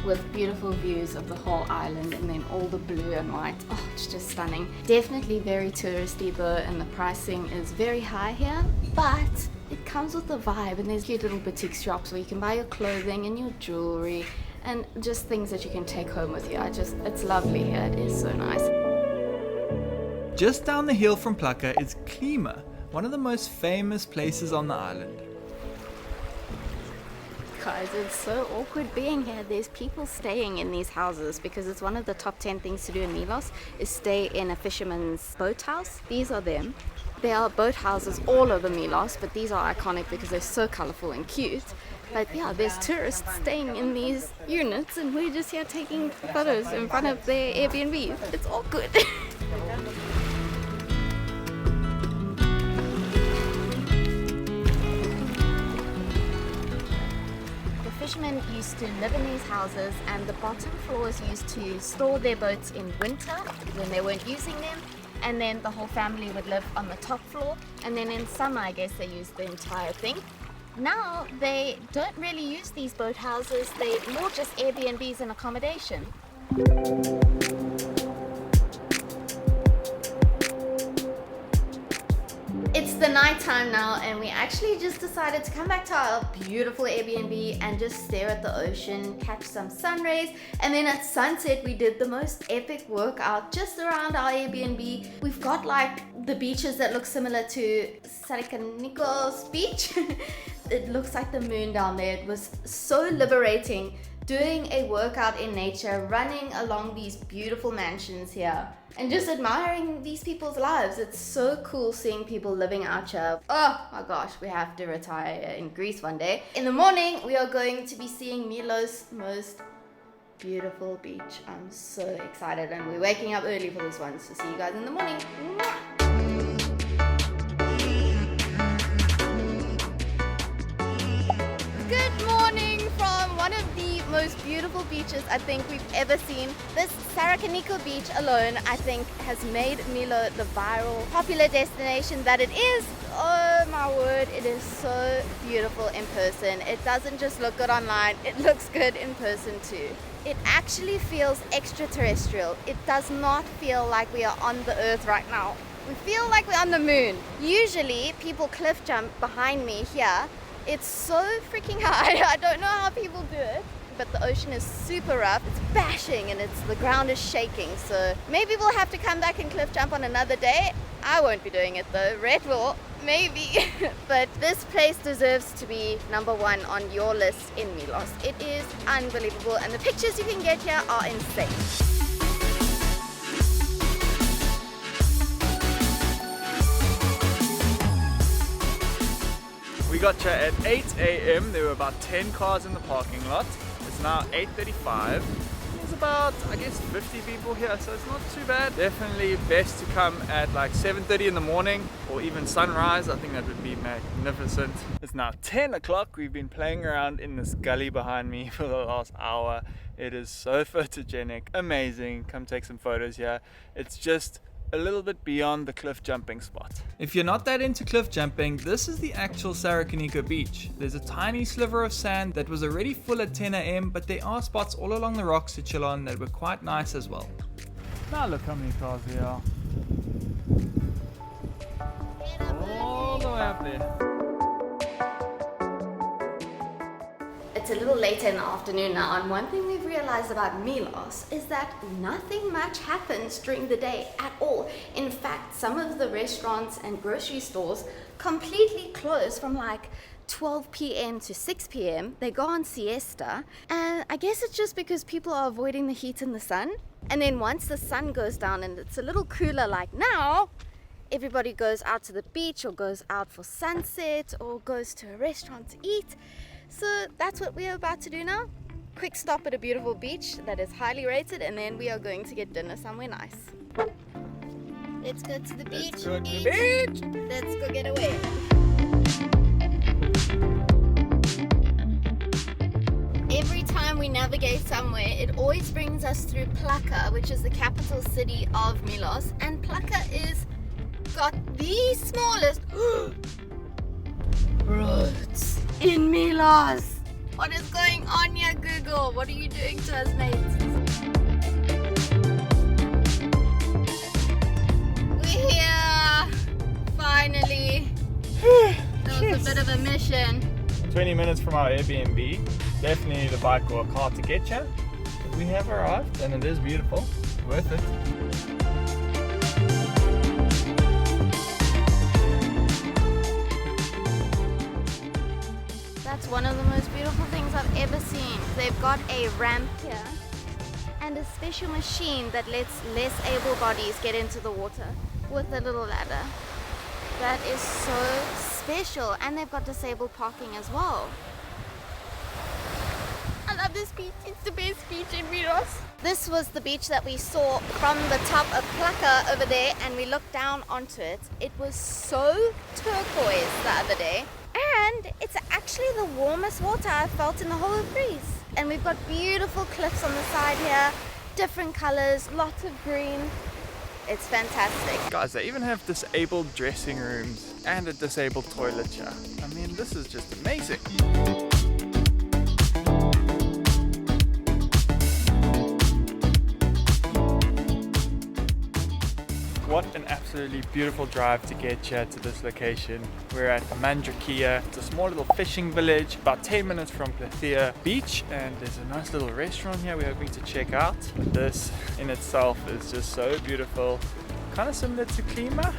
with beautiful views of the whole island and then all the blue and white. Oh, it's just stunning. Definitely very touristy though, and the pricing is very high here, but it comes with the vibe, and there's cute little boutique shops where you can buy your clothing and your jewelry and just things that you can take home with you. It's lovely here. It is so nice. Just down the hill from Plaka is Klima, one of the most famous places on the island. Guys, it's so awkward being here. There's people staying in these houses because it's one of the top 10 things to do in Milos is stay in a fisherman's boathouse. These are them. There are boathouses all over Milos, but these are iconic because they're so colorful and cute. But yeah, there's tourists staying in these units and we're just here taking photos in front of their Airbnbs. It's all good. Fishermen used to live in these houses and the bottom floors used to store their boats in winter when they weren't using them, and then the whole family would live on the top floor, and then in summer I guess they used the entire thing. Now they don't really use these boathouses, they're more just Airbnbs and accommodation. It's the night time now and we actually just decided to come back to our beautiful Airbnb and just stare at the ocean, catch some sun rays, and then at sunset we did the most epic workout just around our Airbnb. We've got like the beaches that look similar to Sarikanikos beach. It looks like the moon down there. It was so liberating doing a workout in nature, running along these beautiful mansions here and just admiring these people's lives. It's so cool seeing people living out here. Oh my gosh, we have to retire in Greece one day. In the morning, we are going to be seeing Milos' most beautiful beach. I'm so excited and we're waking up early for this one, so see you guys in the morning. Mwah! Good morning from one of the most beautiful beaches I think we've ever seen. This Sarikanikos beach alone I think has made Milo the viral popular destination that it is. Oh my word, it is so beautiful in person. It doesn't just look good online, it looks good in person too. It actually feels extraterrestrial. It does not feel like we are on the earth right now. We feel like we're on the moon. Usually people cliff jump behind me here. It's so freaking high. I don't know how people do it, but the ocean is super rough. It's bashing and the ground is shaking. So maybe we'll have to come back and cliff jump on another day. I won't be doing it though. Red will, maybe. But this place deserves to be number one on your list in Milos. It is unbelievable and the pictures you can get here are insane. We got here at 8 a.m. There were about 10 cars in the parking lot. It's now 8:35. There's about, I guess, 50 people here, so it's not too bad. Definitely best to come at like 7:30 in the morning or even sunrise. I think that would be magnificent. It's now 10 o'clock. We've been playing around in this gully behind me for the last hour. It is so photogenic, amazing. Come take some photos here. It's just a little bit beyond the cliff jumping spot. If you're not that into cliff jumping, this is the actual Sarikanikos beach. There's a tiny sliver of sand that was already full at 10 a.m, but there are spots all along the rocks to chill on that were quite nice as well. Now look how many cars there are. All the way up there. It's a little later in the afternoon now, and one thing we've realized about Milos is that nothing much happens during the day at all. In fact, some of the restaurants and grocery stores completely close from like 12 p.m. to 6 p.m. They go on siesta, and I guess it's just because people are avoiding the heat and the sun. And then once the sun goes down and it's a little cooler like now, everybody goes out to the beach or goes out for sunset or goes to a restaurant to eat. So that's what we're about to do now. Quick stop at a beautiful beach that is highly rated, and then we are going to get dinner somewhere nice. Let's go to the beach. Let's go to the beach. Let's go get away. Every time we navigate somewhere, it always brings us through Plaka, which is the capital city of Milos. And Plaka is got the smallest roads in Milos. What is going on here, Google? What are you doing to us, mates? We're here, finally. That was a bit of a mission. 20 minutes from our Airbnb. Definitely need a bike or a car to get you. But we have arrived and it is beautiful. Worth it. That's one of the most beautiful things I've ever seen. They've got a ramp here and a special machine that lets less able bodies get into the water with a little ladder. That is so special, and they've got disabled parking as well. I love this beach. It's the best beach in Milos. This was the beach that we saw from the top of Plaka over there, and we looked down onto it. It was so turquoise the other day, and it's actually the warmest water I've felt in the whole of Greece. And we've got beautiful cliffs on the side here, different colors, lots of green. It's fantastic. Guys, they even have disabled dressing rooms and a disabled toilet here. I mean, this is just amazing. What an absolutely beautiful drive to get here to this location. We're at Mandrakia. It's a small little fishing village, about 10 minutes from Plethea Beach, and there's a nice little restaurant here we're hoping to check out. But this in itself is just so beautiful, kind of similar to Klima.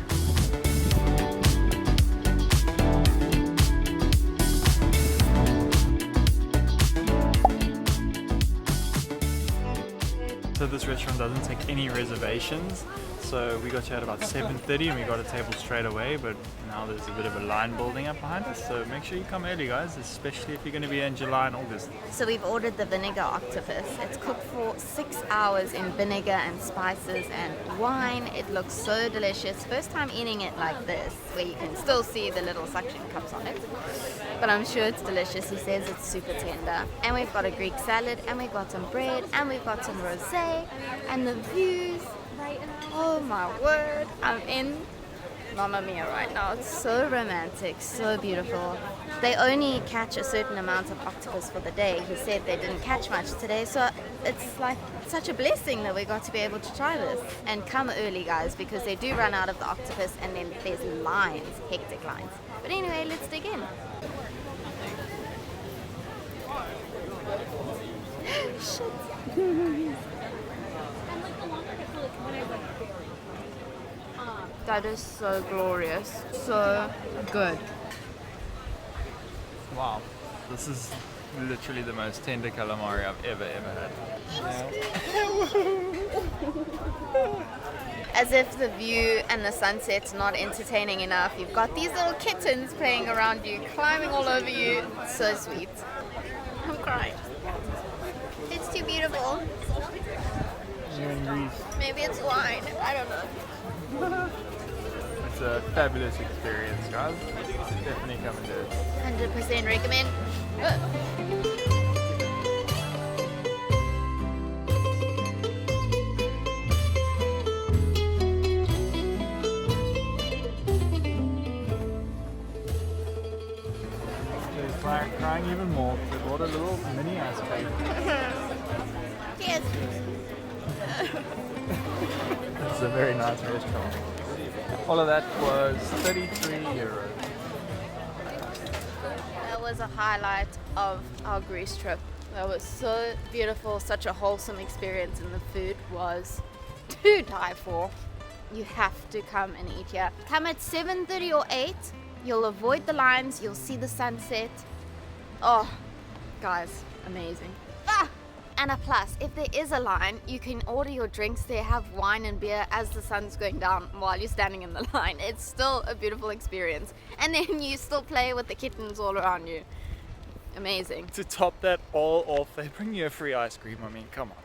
So this restaurant doesn't take any reservations. So we got here at about 7:30 and we got a table straight away, but now there's a bit of a line building up behind us. So make sure you come early, guys, especially if you're going to be in July and August. So we've ordered the vinegar octopus. It's cooked for 6 hours in vinegar and spices and wine. It looks so delicious. First time eating it like this, where you can still see the little suction cups on it. But I'm sure it's delicious. He says it's super tender. And we've got a Greek salad, and we've got some bread, and we've got some rosé, and the views. Oh my word, I'm in Mamma Mia right now. It's so romantic, so beautiful. They only catch a certain amount of octopus for the day. He said they didn't catch much today, so it's like such a blessing that we got to be able to try this. And come early, guys, because they do run out of the octopus, and then there's lines, hectic lines. But anyway, let's dig in. Shit. That is so glorious, so good. Wow, this is literally the most tender calamari I've ever had. As if the view and the sunset's not entertaining enough, you've got these little kittens playing around you, climbing all over you. It's so sweet. I'm crying. It's too beautiful. You're in Greece. Maybe it's wine, I don't know. It's a fabulous experience, guys. Definitely come and do it. 100% recommend. They're crying even more. They bought a little mini ice cream. Cheers. This is a very nice restaurant. All of that was 33 euros. That was a highlight of our Greece trip. That was so beautiful, such a wholesome experience, and the food was to die for. You have to come and eat here. Come at 7:30 or 8. You'll avoid the lines, you'll see the sunset. Oh, guys, amazing. And a plus, if there is a line, you can order your drinks there, have wine and beer as the sun's going down while you're standing in the line. It's still a beautiful experience. And then you still play with the kittens all around you. Amazing. To top that all off, they bring you a free ice cream. I mean, come on.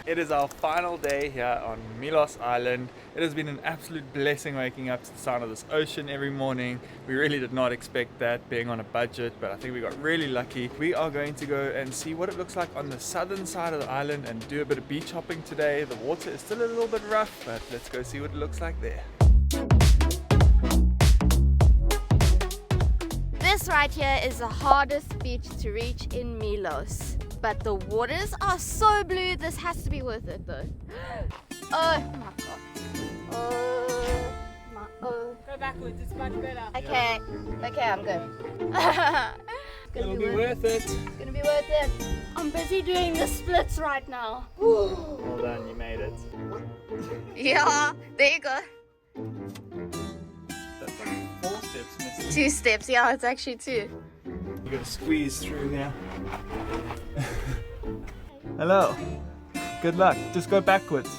It is our final day here on Milos Island. It has been an absolute blessing waking up to the sound of this ocean every morning. We really did not expect that, being on a budget, but I think we got really lucky. We are going to go and see what it looks like on the southern side of the island and do a bit of beach hopping today. The water is still a little bit rough, but let's go see what it looks like there. This right here is the hardest beach to reach in Milos. But the waters are so blue, this has to be worth it though. Oh my god. Oh my, oh. Go backwards, it's much better. Okay, I'm good. It'll be worth it. It's gonna be worth it. I'm busy doing the splits right now. Well done, you made it. Yeah, there you go. That's like 4 steps missing. 2 steps, yeah, it's actually 2. You gotta squeeze through here. Hello. Good luck. Just go backwards.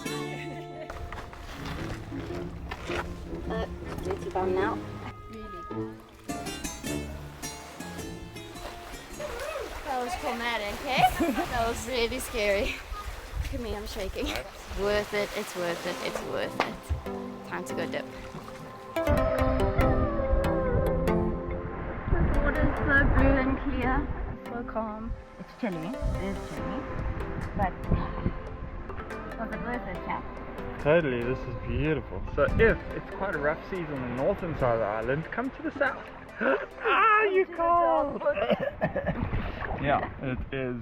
Dirty bum now. That was traumatic, okay? That was really scary. Look at me, I'm shaking. It's worth it, it's worth it, it's worth it. Time to go dip. The water's so blue and clear, so calm. It's chilly, it is chilly, but was it worth it, chap? Totally, this is beautiful. So if it's quite a rough season on the northern side of the island, come to the south. Ah, you cold! Yeah, it is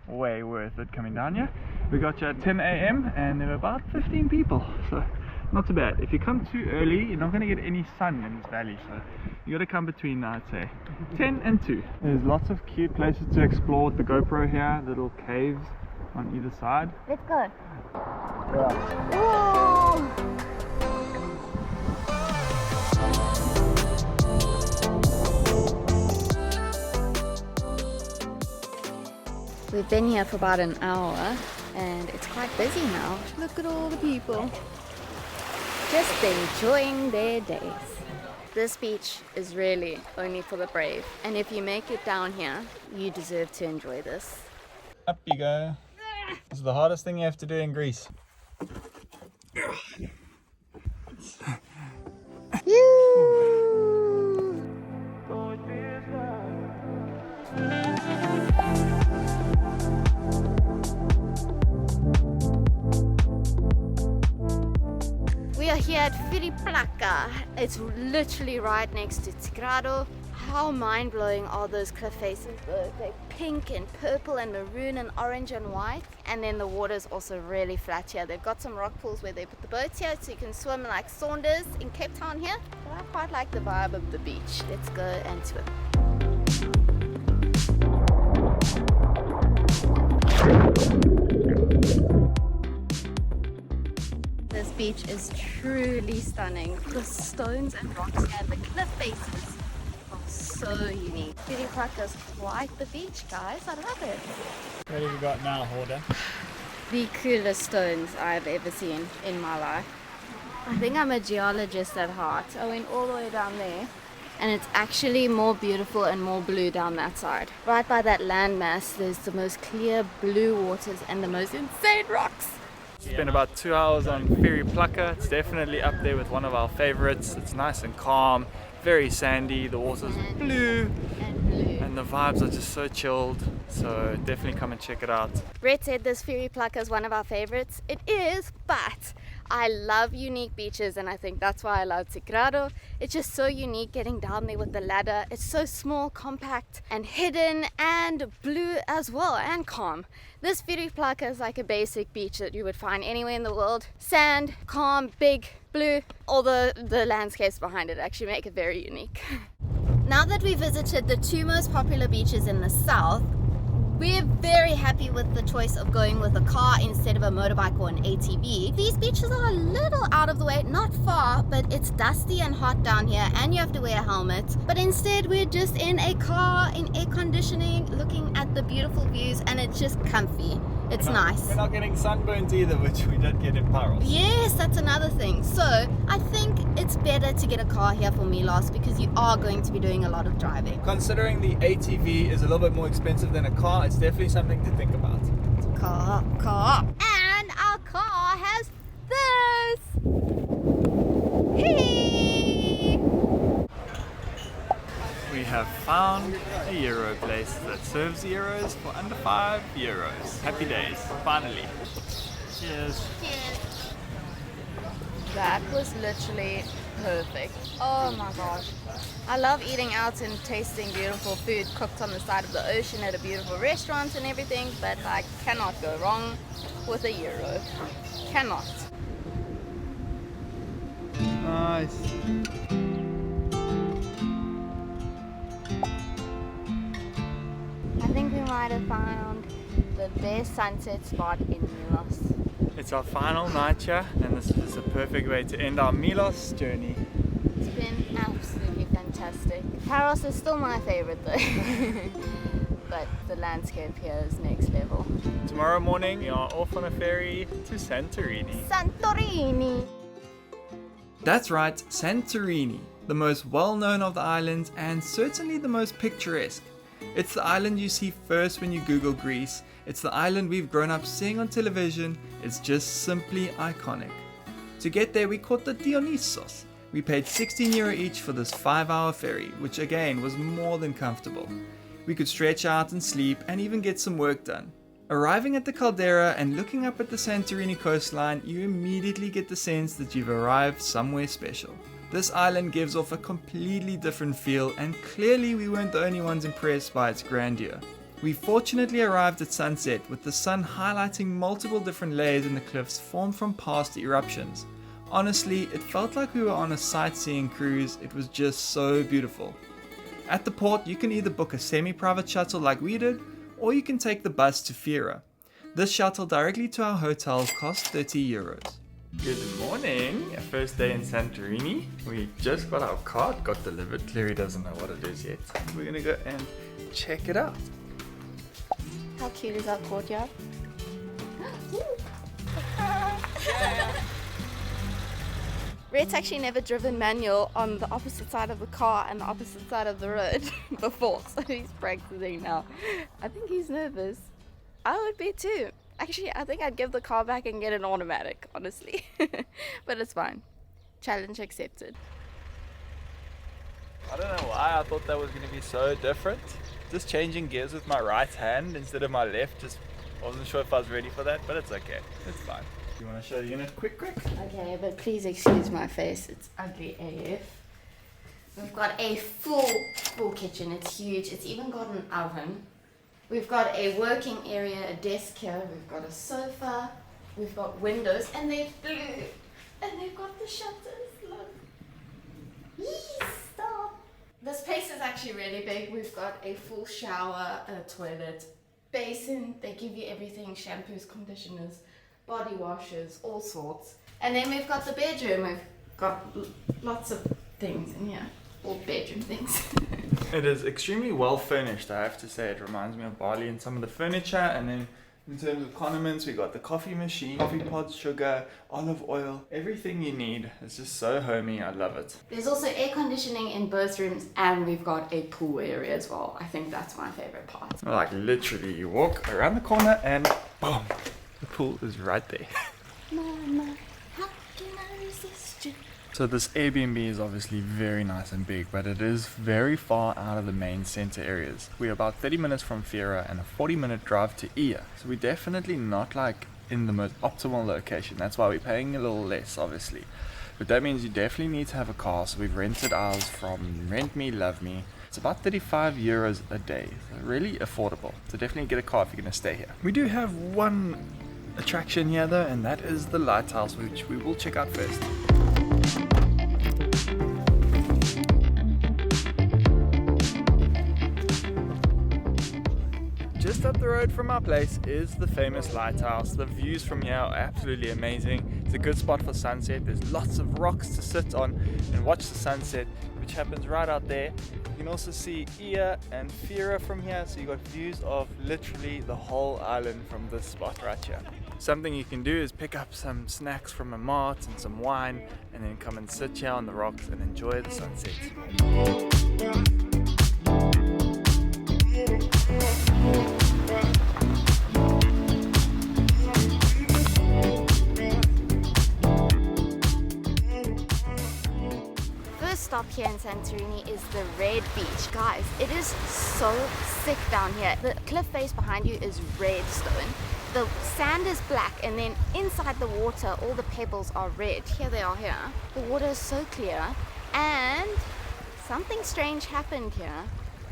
way worth it coming down here. We got you at 10 a.m. and there were about 15 people, so not too bad. If you come too early, you're not going to get any sun in this valley, so you got to come between, I'd say, 10 and 2. There's lots of cute places to explore with the GoPro here, little caves on either side. Let's go. Yeah. Whoa! We've been here for about an hour and it's quite busy now. Look at all the people. Just enjoying their days. This beach is really only for the brave. And if you make it down here, you deserve to enjoy this. Up you go. This is the hardest thing you have to do in Greece. We are here at Ferry. It's literally right next to Ticrado. How mind-blowing are those cliff faces though? They're pink and purple and maroon and orange and white. And then the water's also really flat here. They've got some rock pools where they put the boats here so you can swim like Saunders in Cape Town here. But I quite like the vibe of the beach. Let's go and swim. This beach is truly stunning. The stones and rocks here and the cliff faces are so unique. Ferry is quite the beach, guys. I love it. What have we got now, Hoarder? The coolest stones I've ever seen in my life. I think I'm a geologist at heart. I went all the way down there and it's actually more beautiful and more blue down that side. Right by that landmass, there's the most clear blue waters and the most insane rocks. Spent about 2 hours on Ferry. It's definitely up there with one of our favorites. It's nice and calm, very sandy, the water's blue, and the vibes are just so chilled. So definitely come and check it out. Brett said this Ferry is one of our favorites. It is, but I love unique beaches and I think that's why I love Ticrado. It's just so unique getting down there with the ladder. It's so small, compact and hidden and blue as well and calm. This Ferry is like a basic beach that you would find anywhere in the world. Sand, calm, big, blue. All the landscapes behind it actually make it very unique. Now that we visited the two most popular beaches in the south, we're very happy with the choice of going with a car instead of a motorbike or an ATV. These beaches are a little out of the way, not far, but it's dusty and hot down here and you have to wear a helmet. But instead we're just in a car in air conditioning looking at the beautiful views and it's just comfy. It's nice. We're not getting sunburnt either, which we did get in Paros. Yes, that's another thing. So I think it's better to get a car here for Milos because you are going to be doing a lot of driving. Considering the ATV is a little bit more expensive than a car, it's definitely something to think about. Car. And our car has this. Hey! We have found a Euro place that serves Euros for under €5. Happy days, finally. Cheers. Cheers. That was literally perfect. Oh my gosh. I love eating out and tasting beautiful food cooked on the side of the ocean at a beautiful restaurant and everything, but I cannot go wrong with a Euro. Cannot. Nice. I think we might have found the best sunset spot in Milos. It's our final night here, and this is a perfect way to end our Milos journey. It's been absolutely fantastic. fantastic. Paros is still my favorite though. But the landscape here is next level. Tomorrow morning we are off on a ferry to Santorini. Santorini! That's right, Santorini, the most well-known of the islands and certainly the most picturesque. It's the island you see first when you Google Greece. It's the island we've grown up seeing on television. It's just simply iconic. To get there, we caught the Dionysos. We paid €16 each for this 5-hour ferry, which again was more than comfortable. We could stretch out and sleep and even get some work done. Arriving at the caldera and looking up at the Santorini coastline, you immediately get the sense that you've arrived somewhere special. This island gives off a completely different feel, and clearly we weren't the only ones impressed by its grandeur. We fortunately arrived at sunset with the sun highlighting multiple different layers in the cliffs formed from past eruptions. Honestly, it felt like we were on a sightseeing cruise. It was just so beautiful. At the port, you can either book a semi-private shuttle like we did, or you can take the bus to Ferry. This shuttle directly to our hotel cost €30. Good morning, our first day in Santorini. We just got our card, got delivered. Clary doesn't know what it is yet. We're gonna go and check it out. How cute is our courtyard? Rhett's actually never driven manual on the opposite side of the car and the opposite side of the road before, so he's practicing now. I think he's nervous. I would be too. Actually, I think I'd give the car back and get an automatic, honestly. But it's fine. Challenge accepted. I don't know why I thought that was going to be so different. Just changing gears with my right hand instead of my left, just wasn't sure if I was ready for that, but it's okay. It's fine. You want to show the unit quick? Okay, but please excuse my face. It's ugly AF. We've got a full kitchen. It's huge. It's even got an oven. We've got a working area, a desk here. We've got a sofa. We've got windows, and they're blue. And they've got the shutters. Look. Yee, stop. This place is actually really big. We've got a full shower, a toilet, basin. They give you everything: shampoos, conditioners, body washes, all sorts. And then we've got the bedroom. We've got lots of things in here, all bedroom things. It is extremely well furnished, I have to say. It reminds me of Bali in some of the furniture. And then in terms of condiments, we got the coffee machine, coffee pods, sugar, olive oil, everything you need. It's just so homey. I love it. There's also air conditioning in both rooms, and we've got a pool area as well. I think that's my favorite part. Like literally, you walk around the corner and boom, the pool is right there. Mama, how can I resist you? So this Airbnb is obviously very nice and big, but it is very far out of the main center areas. We're about 30 minutes from Ferry and a 40-minute drive to Ia. So we're definitely not like in the most optimal location. That's why we're paying a little less, obviously. But that means you definitely need to have a car. So we've rented ours from Rent Me, Love Me. It's about €35 a day. So really affordable. So definitely get a car if you're going to stay here. We do have one attraction here though, and that is the lighthouse, which we will check out first. Just up the road from our place is the famous lighthouse. The views from here are absolutely amazing. It's a good spot for sunset. There's lots of rocks to sit on and watch the sunset, which happens right out there. You can also see Ia and Ferry from here, so you've got views of literally the whole island from this spot right here. Something you can do is pick up some snacks from a mart and some wine, and then come and sit here on the rocks and enjoy the sunset. First stop here in Santorini is the Red Beach. Guys, it is so sick down here. The cliff face behind you is red stone. The sand is black, and then inside the water all the pebbles are red. Here they are here. The water is so clear, and something strange happened here.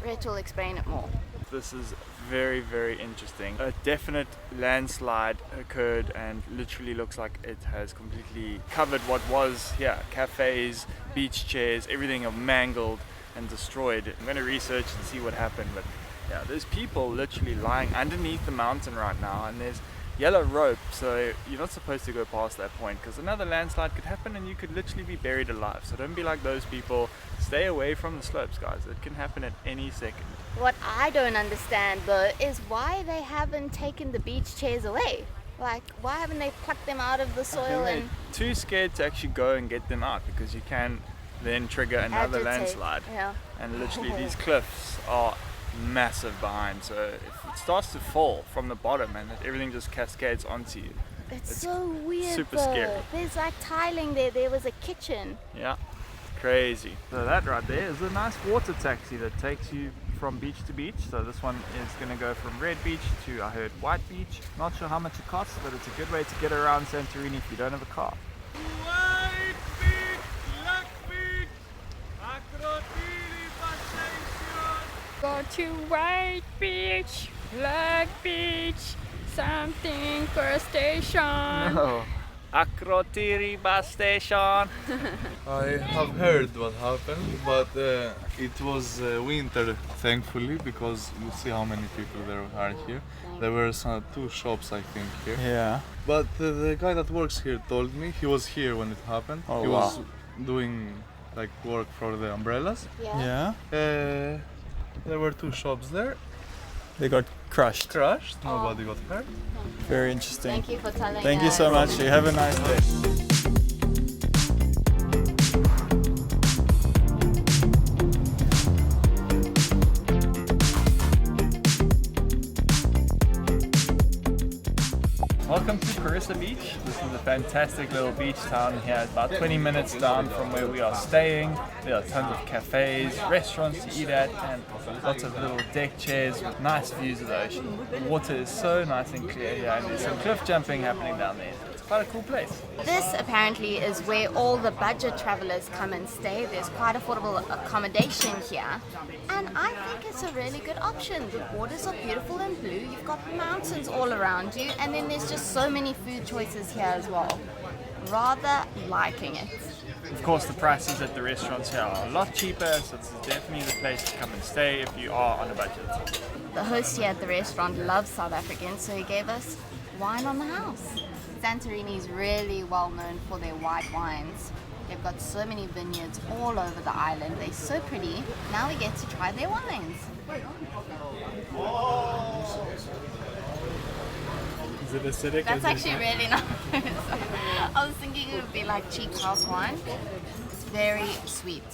Rhett will explain it more. This is very, very interesting. A definite landslide occurred and literally looks like it has completely covered what was here. Cafes, beach chairs, everything are mangled and destroyed. I'm going to research and see what happened, but yeah, there's people literally lying underneath the mountain right now, and there's yellow rope, so you're not supposed to go past that point because another landslide could happen and you could literally be buried alive. So don't be like those people. Stay away from the slopes, guys. It can happen at any second. What I don't understand though is why they haven't taken the beach chairs away. Like, why haven't they plucked them out of the soil They're and too scared to actually go and get them out because you can then trigger another agitate? landslide. Yeah. And literally these cliffs are massive behind, so if it starts to fall from the bottom and everything just cascades onto you, It's so weird super though. scary. There's like tiling there. There was a kitchen. Yeah, crazy. So that right there is a nice water taxi that takes you from beach to beach. So this one is going to go from Red Beach to, I heard, White Beach. Not sure how much it costs, but it's a good way to get around Santorini if you don't have a car. White Beach, Black Beach, Go to White Beach, Black Beach, something per station. No. Akrotiri bus station. I have heard what happened, but it was winter, thankfully, because you see how many people there are here. There were two shops, I think, here. Yeah. But the guy that works here told me he was here when it happened. Oh, he wow. was doing like work for the umbrellas. Yeah. Yeah. There were two shops there. They got crushed. Crashed. Nobody got hurt. Very interesting. Thank you for telling Thank you us. so much. You have a nice day. Welcome to Parissa Beach. This is a fantastic little beach town here. It's about 20 minutes down from where we are staying. There are tons of cafes, restaurants to eat at, and lots of little deck chairs with nice views of the ocean. The water is so nice and clear here, and there's some cliff jumping happening down there. It's quite a cool place. This apparently is where all the budget travelers come and stay. There's quite affordable accommodation here. And I think it's a really good option. The waters are beautiful and blue. You've got mountains all around you. And then there's just so many food choices here as well. Rather liking it. Of course, the prices at the restaurants here are a lot cheaper, so this is definitely the place to come and stay if you are on a budget. The host here at the restaurant loves South Africans, so he gave us wine on the house. Santorini is really well known for their white wines. They've got so many vineyards all over the island. They're so pretty. Now we get to try their wines. Is it acidic? That's actually really nice. I was thinking it would be like cheap house wine. It's very sweet,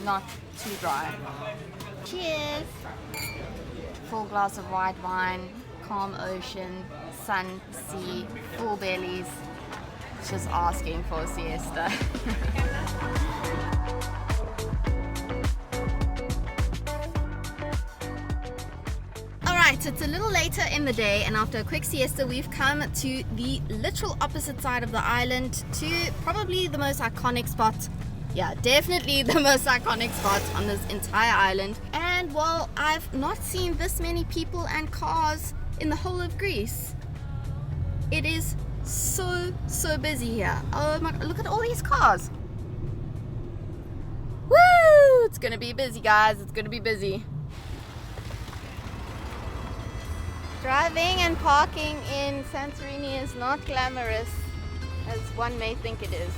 not too dry. Cheers! Full glass of white wine, calm ocean, sun, sea, full bellies. Just asking for a siesta. Alright, it's a little later in the day, and after a quick siesta we've come to the literal opposite side of the island to probably the most iconic spot. Yeah, definitely the most iconic spot on this entire island. And well, I've not seen this many people and cars in the whole of Greece. It is so busy here. Oh my god, look at all these cars. Woo! It's gonna be busy, guys. It's gonna be busy. Driving and parking in Santorini is not glamorous as one may think it is.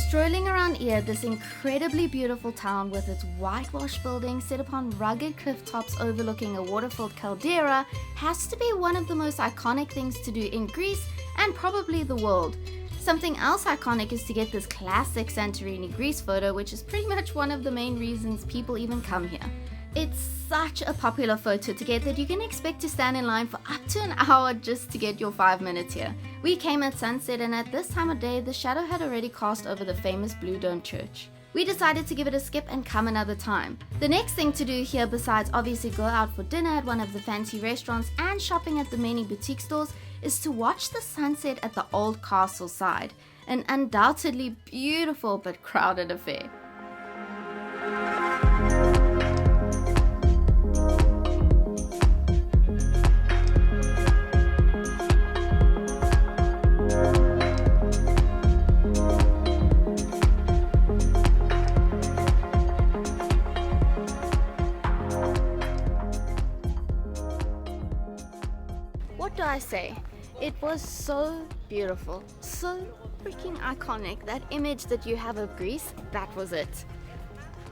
Strolling around here, this incredibly beautiful town with its whitewashed buildings set upon rugged cliff tops overlooking a water-filled caldera has to be one of the most iconic things to do in Greece and probably the world. Something else iconic is to get this classic Santorini Greece photo, which is pretty much one of the main reasons people even come here. It's such a popular photo to get that you can expect to stand in line for up to an hour just to get your 5 minutes here. We came at sunset, and at this time of day, the shadow had already cast over the famous Blue Dome Church. We decided to give it a skip and come another time. The next thing to do here, besides obviously go out for dinner at one of the fancy restaurants and shopping at the many boutique stores, is to watch the sunset at the old castle side. An undoubtedly beautiful but crowded affair. say, it was so beautiful, so freaking iconic. That image that you have of Greece, that was it.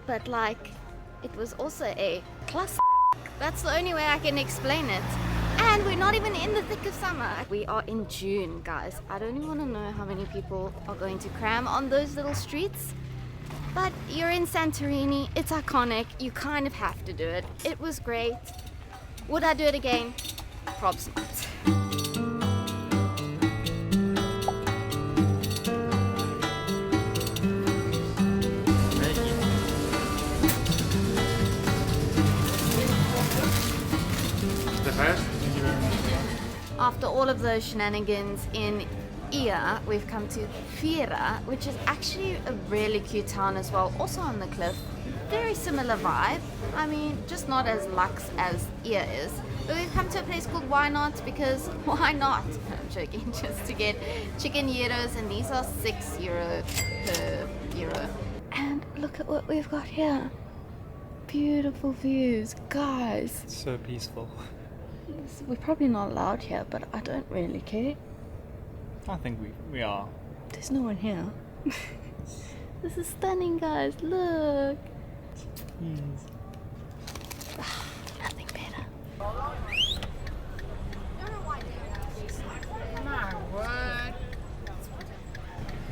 But like, it was also a cluster. That's the only way I can explain it. And we're not even in the thick of summer. We are in June, guys. I don't even want to know how many people are going to cram on those little streets. But you're in Santorini, it's iconic, you kind of have to do it. It was great. Would I do it again? Probs not. After all of those shenanigans in Ia, we've come to Ferry, which is actually a really cute town as well, also on the cliff. Very similar vibe. I mean, just not as luxe as Ia is. But we've come to a place called Why Not, because why not? I'm joking, just to get chicken gyros, and these are €6 per euro. And look at what we've got here. Beautiful views, guys. So peaceful. We're probably not allowed here, but I don't really care. I think we are. There's no one here. This is stunning, guys. Look. Nothing better.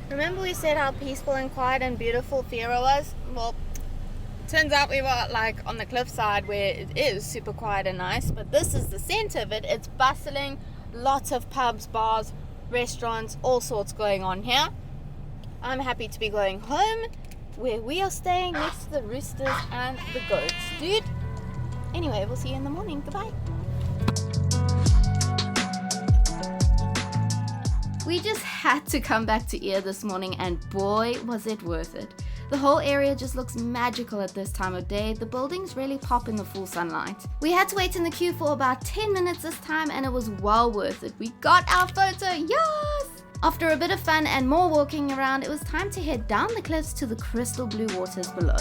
Remember we said how peaceful and quiet and beautiful Ferry was? Well, turns out we were like on the cliffside where it is super quiet and nice, but this is the center of it. It's bustling, lots of pubs, bars, restaurants, all sorts going on here. I'm happy to be going home where we are staying next to the roosters and the goats, dude. Anyway, we'll see you in the morning. Goodbye. We just had to come back to Ia this morning, and boy was it worth it. The whole area just looks magical at this time of day. The buildings really pop in the full sunlight. We had to wait in the queue for about 10 minutes this time, and it was well worth it. We got our photo, yes! After a bit of fun and more walking around, it was time to head down the cliffs to the crystal blue waters below.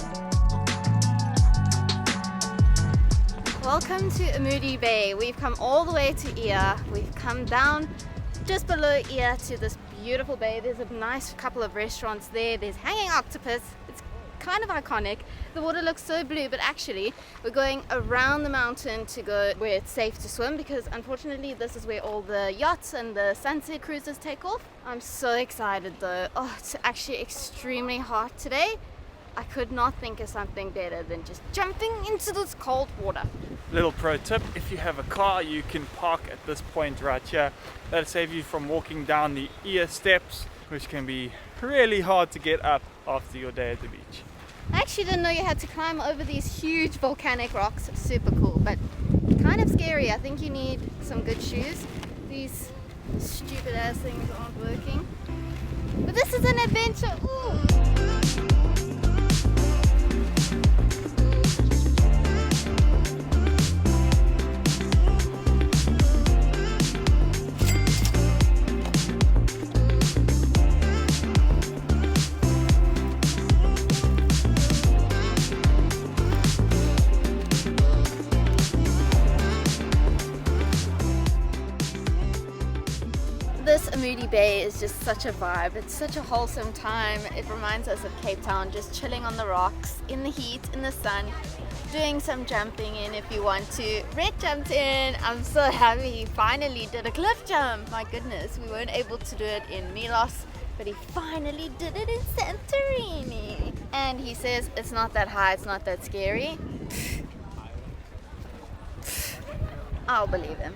Welcome to Amudi Bay. We've come all the way to Ia. We've come down just below Ia to this beautiful bay. There's a nice couple of restaurants there. There's hanging octopus. It's kind of iconic. The water looks so blue, but actually we're going around the mountain to go where it's safe to swim, because unfortunately this is where all the yachts and the sunset cruises take off. I'm so excited though. Oh, it's actually extremely hot today. I could not think of something better than just jumping into this cold water. Little pro tip, if you have a car, you can park at this point right here. That'll save you from walking down the Ia steps, which can be really hard to get up after your day at the beach. I actually didn't know you had to climb over these huge volcanic rocks. Super cool, but kind of scary. I think you need some good shoes. These stupid ass things aren't working. But this is an adventure. Ooh. This Amudi Bay is just such a vibe. It's such a wholesome time. It reminds us of Cape Town, just chilling on the rocks, in the heat, in the sun, doing some jumping in if you want to. Red jumped in. I'm so happy he finally did a cliff jump. My goodness, we weren't able to do it in Milos, but he finally did it in Santorini. And he says it's not that high, it's not that scary. I'll believe him.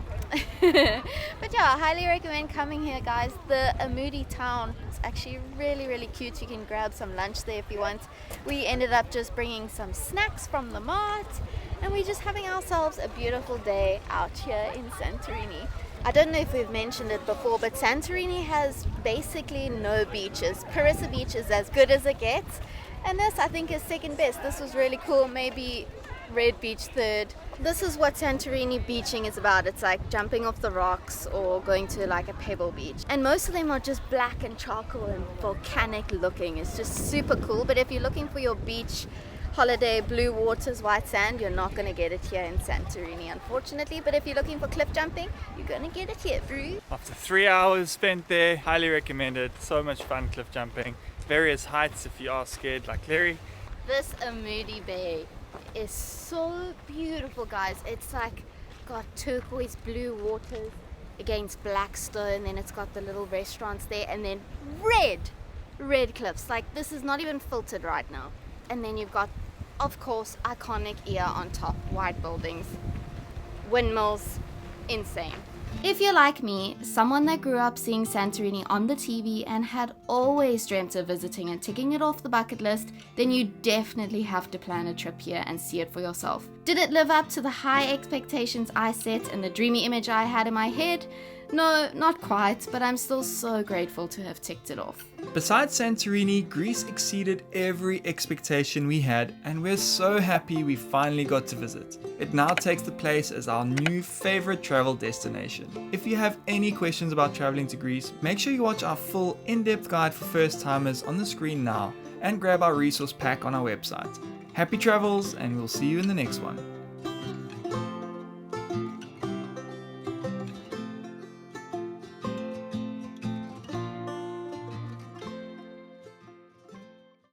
But yeah, I highly recommend coming here, guys. The Amudi town is actually really cute. You can grab some lunch there if you want. We ended up just bringing some snacks from the mart, and we're just having ourselves a beautiful day out here in Santorini. I don't know if we've mentioned it before, but Santorini has basically no beaches. Paros Beach is as good as it gets, and this I think is second best. This was really cool. Maybe Red Beach third. This is what Santorini beaching is about. It's like jumping off the rocks or going to like a pebble beach. And most of them are just black and charcoal and volcanic looking. It's just super cool. But if you're looking for your beach holiday, blue waters, white sand. You're not going to get it here in Santorini, unfortunately. But if you're looking for cliff jumping, you're going to get it here, bro. After 3 hours spent there, highly recommended. So much fun cliff jumping. Various heights if you are scared like Larry. This Amudi Bay is so beautiful, guys. It's like got turquoise blue waters against black stone, then it's got the little restaurants there, and then red cliffs. Like, this is not even filtered right now. And then you've got, of course, iconic ear on top, white buildings, windmills, insane. If you're like me, someone that grew up seeing Santorini on the TV and had always dreamt of visiting and ticking it off the bucket list, then you definitely have to plan a trip here and see it for yourself. Did it live up to the high expectations I set and the dreamy image I had in my head? No, not quite, but I'm still so grateful to have ticked it off. Besides Santorini, Greece exceeded every expectation we had, and we're so happy we finally got to visit. It now takes the place as our new favorite travel destination. If you have any questions about traveling to Greece, make sure you watch our full in-depth guide for first timers on the screen now, and grab our resource pack on our website. Happy travels, and we'll see you in the next one.